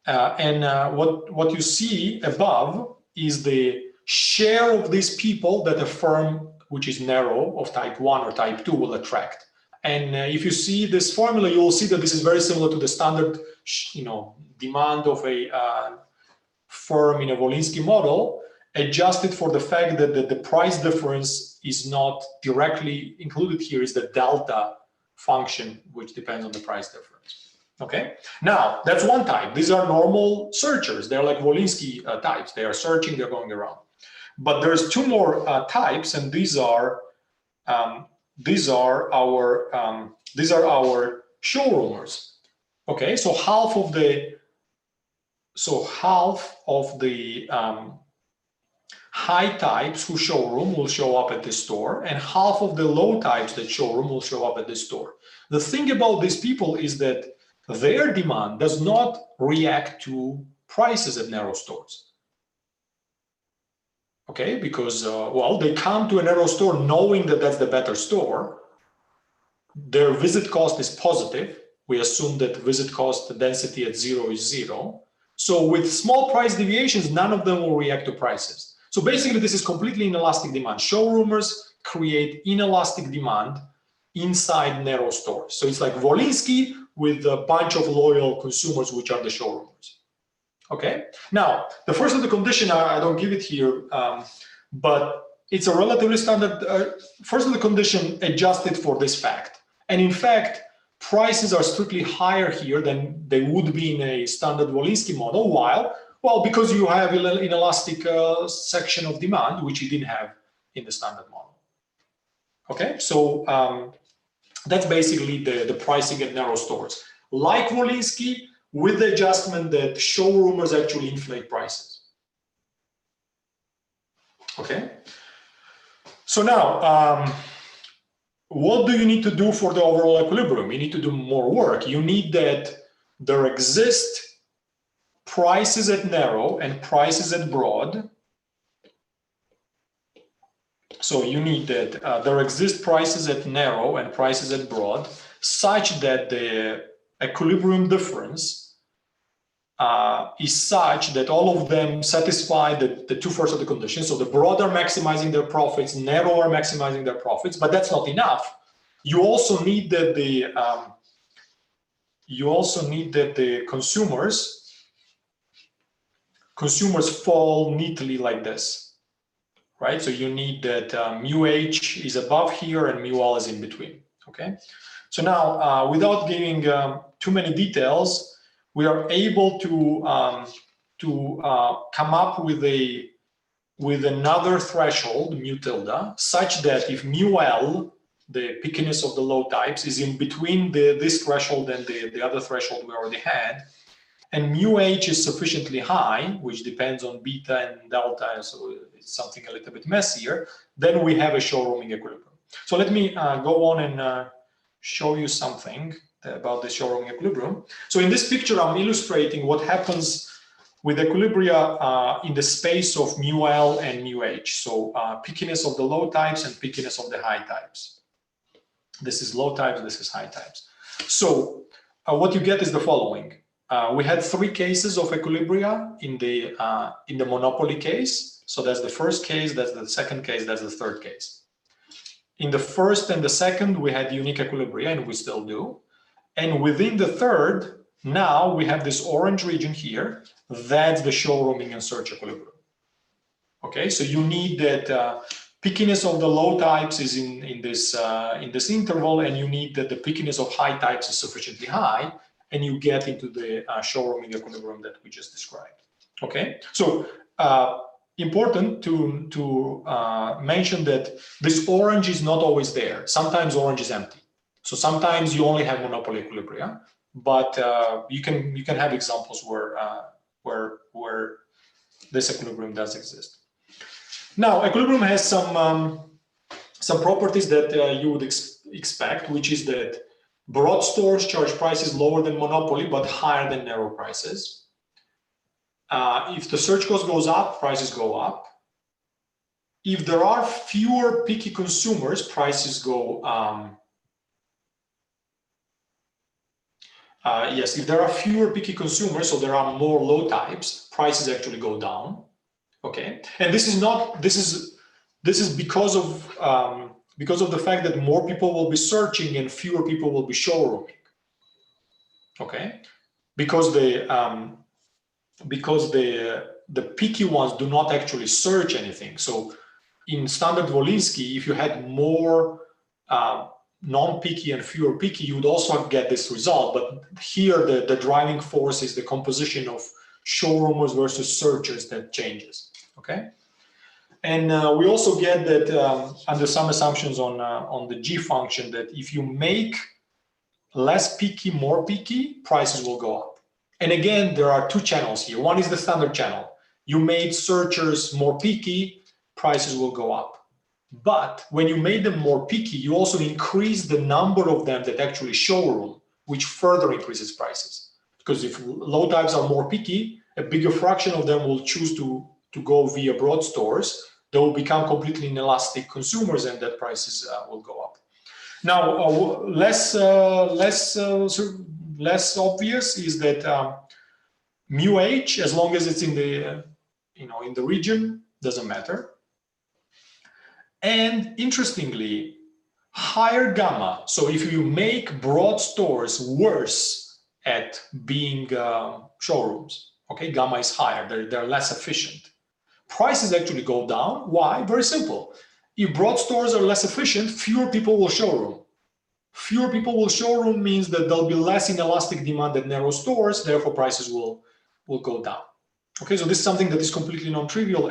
What you see above is the share of these people that a firm which is narrow of type 1 or type 2 will attract. And if you see this formula, you will see that this is very similar to the standard, demand of a firm in a Wolinski model, adjusted for the fact that the price difference is not directly included here, is the delta function, which depends on the price difference. Okay, now that's one type. These are normal searchers. They're like Wolinski types. They are searching, they're going around. But there's two more types, and these are our showroomers. Okay, so half of the high types who showroom will show up at this store, and half of the low types that showroom will show up at this store. The thing about these people is that their demand does not react to prices at narrow stores. Okay, because they come to a narrow store knowing that that's the better store. Their visit cost is positive. We assume that visit cost density at 0 is 0. So with small price deviations, none of them will react to prices. So basically, this is completely inelastic demand. Showroomers create inelastic demand inside narrow stores. So it's like Wolinski with a bunch of loyal consumers, which are the showroomers. Okay. Now, the first of the condition, I don't give it here, but it's a relatively standard first of the condition adjusted for this fact. And in fact, prices are strictly higher here than they would be in a standard Wolinski model. Why? Well, because you have an inelastic section of demand, which you didn't have in the standard model. Okay, so that's basically the pricing at narrow stores. Like Wolinski, with the adjustment that showroomers actually inflate prices. Okay, so now, what do you need to do for the overall equilibrium? You need to do more work. You need that there exist prices at narrow and prices at broad. So you need that there exist prices at narrow and prices at broad, such that the equilibrium difference is such that all of them satisfy the two first of the conditions. So the broad are maximizing their profits, narrow are maximizing their profits, but that's not enough. You also need that the consumers fall neatly like this, right? So you need that mu h is above here and mu l is in between. Okay. So now, without giving too many details, we are able to come up with another threshold, mu tilde, such that if mu L, the pickiness of the low types, is in between this threshold and the other threshold we already had, and mu H is sufficiently high, which depends on beta and delta, so it's something a little bit messier, then we have a showrooming equilibrium. So let me go on and show you something about the showroom equilibrium. So in this picture, I'm illustrating what happens with equilibria in the space of mu L and mu H. So peakiness of the low types and peakiness of the high types. This is low types, this is high types. So what you get is the following. We had 3 cases of equilibria in the monopoly case. So that's the first case, that's the second case, that's the third case. In the first and the second, we had unique equilibria, and we still do. And within the third, now we have this orange region here. That's the showrooming and search equilibrium. Okay, so you need that peakiness of the low types is in this interval, and you need that the peakiness of high types is sufficiently high, and you get into the showrooming equilibrium that we just described. Okay, so important to mention that this orange is not always there. Sometimes orange is empty. So sometimes you only have monopoly equilibria, but you can have examples where this equilibrium does exist. Now, equilibrium has some properties that you would expect, which is that broad stores charge prices lower than monopoly, but higher than narrow prices. If the search cost goes up, prices go up. If there are fewer picky consumers, prices go yes, if there are fewer picky consumers, so there are more low types, prices actually go down. Okay, and this is because of the fact that more people will be searching and fewer people will be showrooming. Okay, because the picky ones do not actually search anything. So in standard Wolinski, if you had more non-picky and fewer picky, you would also get this result. But here, the driving force is the composition of showroomers versus searchers that changes. Okay, and we also get that under some assumptions on the G function, that if you make less picky, more picky, prices will go up. And again, there are 2 channels here. One is the standard channel. You made searchers more picky, prices will go up. But when you made them more picky, you also increase the number of them that actually showroom, which further increases prices. Because if low types are more picky, a bigger fraction of them will choose to go via broad stores. They will become completely inelastic consumers, and that prices will go up. Now, less obvious is that mu H, as long as it's in the in the region, doesn't matter. And interestingly, higher gamma. So if you make broad stores worse at being showrooms, okay, gamma is higher. They're less efficient. Prices actually go down. Why? Very simple. If broad stores are less efficient, fewer people will showroom. Fewer people will showroom means that there'll be less inelastic demand at narrow stores, therefore prices will go down. Okay, so this is something that is completely non-trivial,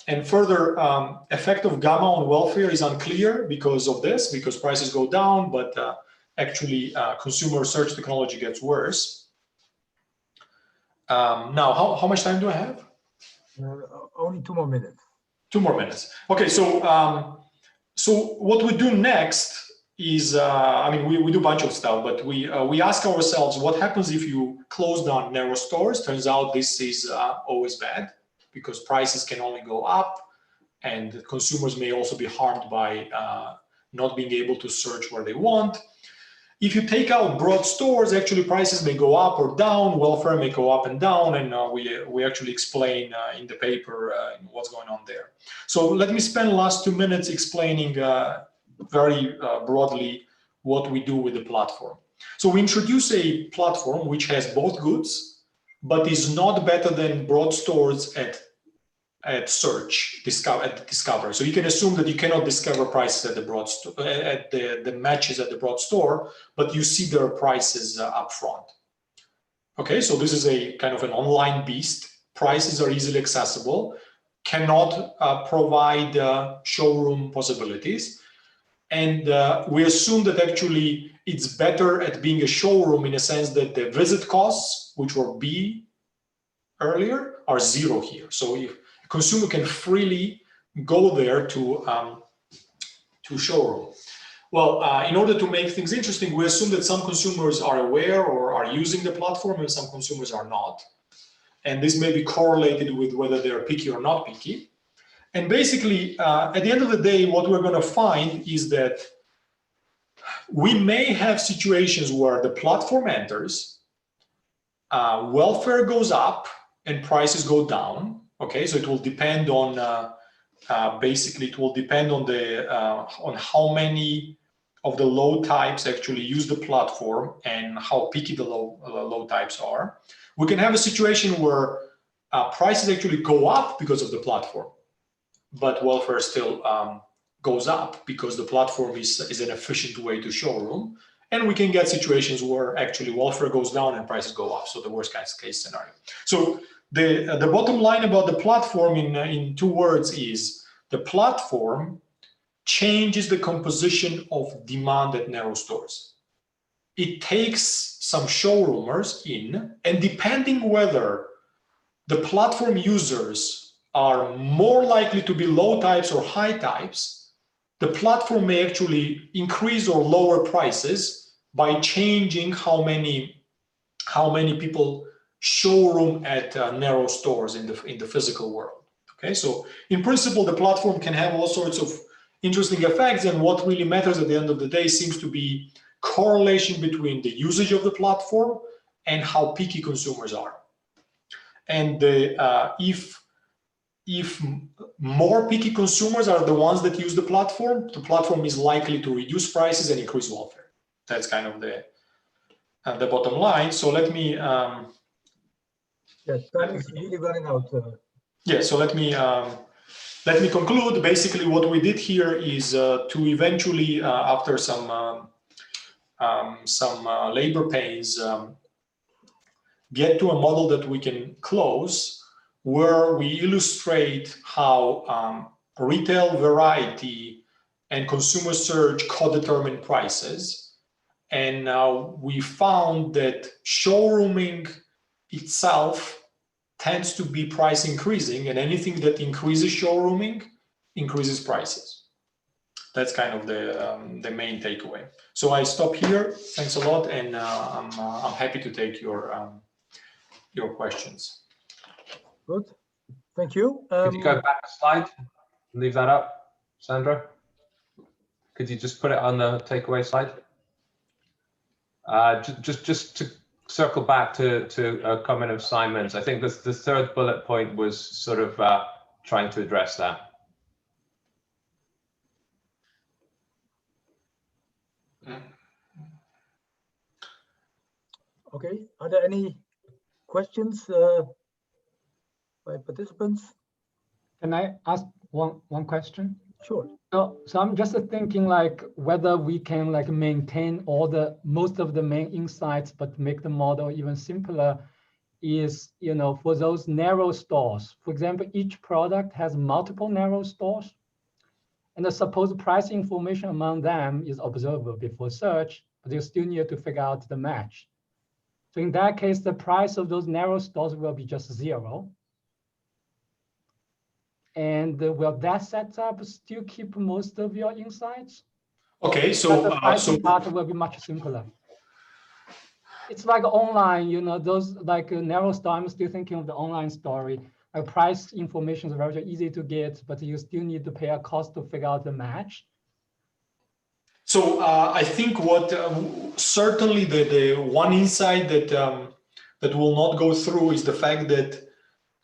and further effect of gamma on welfare is unclear because of this, because prices go down, but actually consumer search technology gets worse. Now, how much time do I have? Only 2 more minutes. 2 more minutes. Okay, so what we do next is, I mean, we do a bunch of stuff, but we ask ourselves, what happens if you close down narrow stores? Turns out this is always bad, because prices can only go up, and consumers may also be harmed by not being able to search where they want. If you take out broad stores, actually prices may go up or down, welfare may go up and down, and we actually explain in the paper what's going on there. So let me spend the last 2 minutes explaining very broadly what we do with the platform. So we introduce a platform which has both goods, but is not better than broad stores at search, discover. So you can assume that you cannot discover prices at the broad at the matches at the broad store, but you see their prices up front. Okay, so this is a kind of an online beast. Prices are easily accessible, cannot provide showroom possibilities. And we assume that actually it's better at being a showroom in a sense that the visit costs, which were B earlier, are 0 here. So if a consumer can freely go there to showroom. Well, in order to make things interesting, we assume that some consumers are aware or are using the platform and some consumers are not. And this may be correlated with whether they're picky or not picky. And basically, at the end of the day, what we're going to find is that we may have situations where the platform enters, welfare goes up and prices go down. Okay, so it will depend on basically it will depend on the on how many of the low types actually use the platform and how picky the low types are. We can have a situation where prices actually go up because of the platform, but welfare still goes up because the platform is an efficient way to showroom. And we can get situations where actually welfare goes down and prices go up. So the worst case scenario. So the bottom line about the platform in 2 words is the platform changes the composition of demand at narrow stores. It takes some showroomers in, and depending whether the platform users are more likely to be low types or high types, the platform may actually increase or lower prices by changing how many people showroom at narrow stores in the physical world. Okay, so in principle, the platform can have all sorts of interesting effects, and what really matters at the end of the day seems to be correlation between the usage of the platform and how picky consumers are. And if more picky consumers are the ones that use the platform is likely to reduce prices and increase welfare. That's kind of the bottom line. So let me. Yeah, time is really running out. Yeah, so let me conclude. Basically, what we did here is to eventually, after some labor pains, get to a model that we can close, where we illustrate how retail variety and consumer search co-determine prices. And we found that showrooming itself tends to be price increasing, and anything that increases showrooming increases prices. That's kind of the main takeaway. So I stop here. Thanks a lot, and I'm happy to take your questions. Good, thank you. Could you go back a slide? Leave that up, Sandro. Could you just put it on the takeaway slide? Just to circle back to a comment of Simon's. I think the 3rd bullet point was sort of trying to address that. Okay, are there any questions by participants? Can I ask one question? Sure. So I'm just thinking like whether we can like maintain most of the main insights, but make the model even simpler is, for those narrow stores. For example, each product has multiple narrow stores. And suppose price information among them is observable before search, but you still need to figure out the match. So in that case, the price of those narrow stores will be just 0. And will that setup still keep most of your insights? Okay, so the pricing part will be much simpler. It's like online, those like narrow store. I'm still thinking of the online story. Price information is very easy to get, but you still need to pay a cost to figure out the match. So I think what certainly the one insight that will not go through is the fact that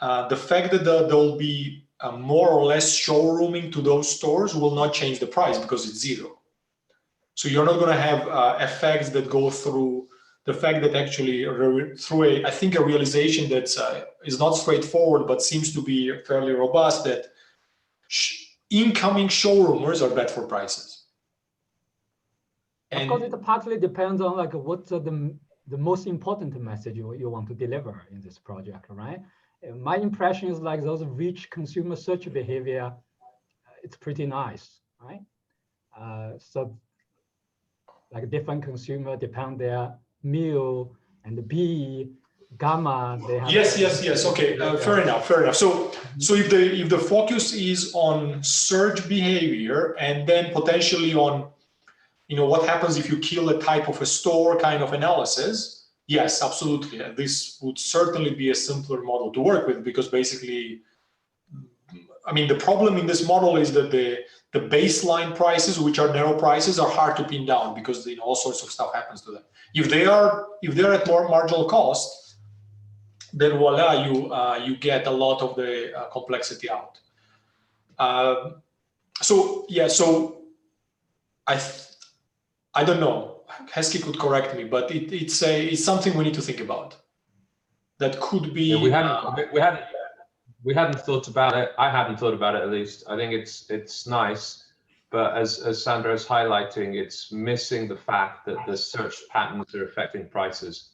there will be more or less showrooming to those stores will not change the price because it's 0. So you're not going to have effects that go through the fact that actually through I think a realization that is not straightforward but seems to be fairly robust, that incoming showroomers are bad for prices. Of course, it partly depends on like what's the most important message you want to deliver in this project, right? My impression is like those rich consumer search behavior, it's pretty nice, right? So like different consumer depend their meal and B, gamma, they have. Yes. Okay, fair enough. So if the focus is on search behavior and then potentially on what happens if you kill a type of a store kind of analysis, yes, absolutely. This would certainly be a simpler model to work with, because basically, I mean, the problem in this model is that the baseline prices, which are narrow prices, are hard to pin down, because all sorts of stuff happens to them. If they're at more marginal cost, then voila, you get a lot of the complexity out. So I don't know. Heskey could correct me, but it's something we need to think about. That could be. Yeah, we hadn't thought about it. I hadn't thought about it, at least. I think it's nice, but as Sandro is highlighting, it's missing the fact that the search patterns are affecting prices.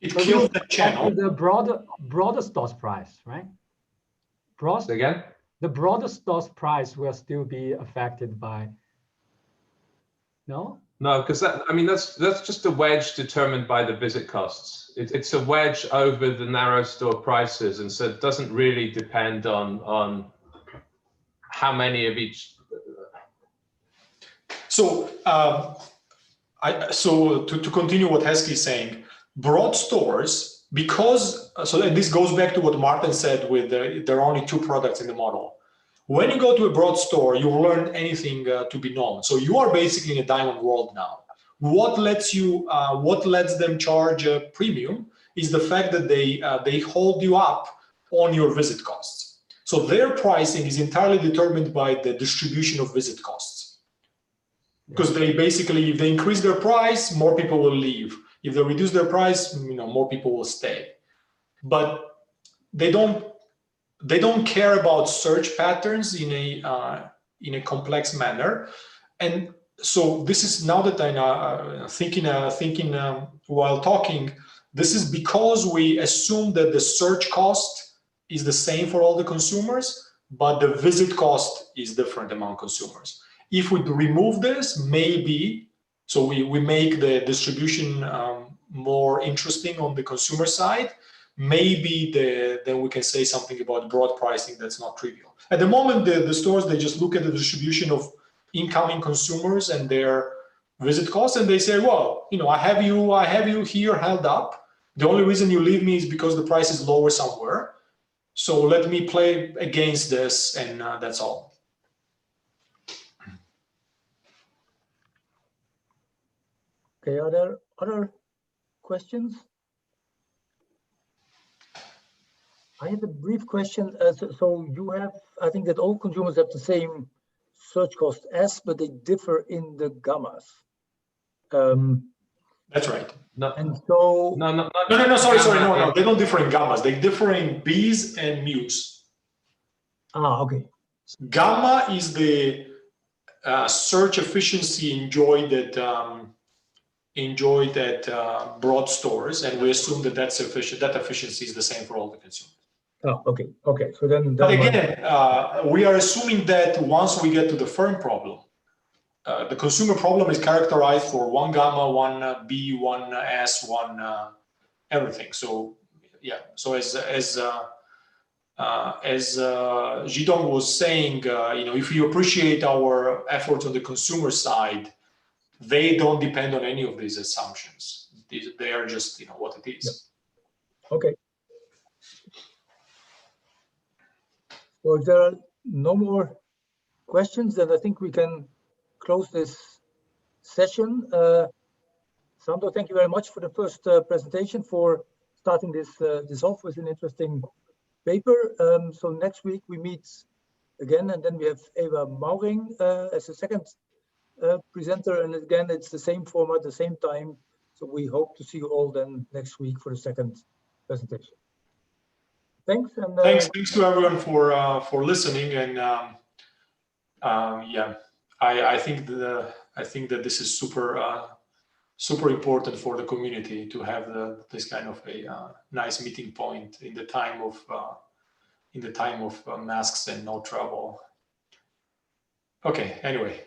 It kills the channel. The broader stores price, right? Again? The broader stores price will still be affected by. No? No, because that's just a wedge determined by the visit costs. It's a wedge over the narrow store prices, and so it doesn't really depend on how many of each. So to continue what Heskey is saying, broad stores, because and this goes back to what Martin said with there are only 2 products in the model. When you go to a broad store, you learn anything to be known. So you are basically in a diamond world now. What lets them charge a premium is the fact that they hold you up on your visit costs. So their pricing is entirely determined by the distribution of visit costs. Because they basically, if they increase their price, more people will leave. If they reduce their price, more people will stay. But they don't care about search patterns in a complex manner. And so this is, now that I'm thinking while talking, this is because we assume that the search cost is the same for all the consumers, but the visit cost is different among consumers. If we remove this, maybe, so we make the distribution more interesting on the consumer side, maybe then we can say something about broad pricing that's not trivial. At the moment, the stores, they just look at the distribution of incoming consumers and their visit costs, and they say, well, I have you here held up. The only reason you leave me is because the price is lower somewhere. So let me play against this, and that's all. Okay, are there other questions? I have a brief question. So you have, I think that all consumers have the same search cost S, but they differ in the gammas. That's right. No, and so no, sorry, no, they don't differ in gammas. They differ in Bs and Mus. Ah, okay. Gamma is the search efficiency enjoyed at broad stores, and we assume that that's sufficient. That efficiency is the same for all the consumers. Oh, okay. Okay. So then. But again, we are assuming that once we get to the firm problem, the consumer problem is characterized for one gamma, one B, one S, one everything. So yeah. So as Zhidong was saying, if you appreciate our efforts on the consumer side, they don't depend on any of these assumptions. They are just what it is. Yep. Okay. So if there are no more questions, then I think we can close this session. Sandro, thank you very much for the first presentation, for starting this off with an interesting paper. So next week we meet again, and then we have Eva Mauring as a second presenter, and again it's the same format, the same time. So we hope to see you all then next week for the second presentation. Thanks, and thanks to everyone for listening, and yeah, I think that this is super important for the community to have this kind of a nice meeting point in the time of masks and no travel. Okay, anyway.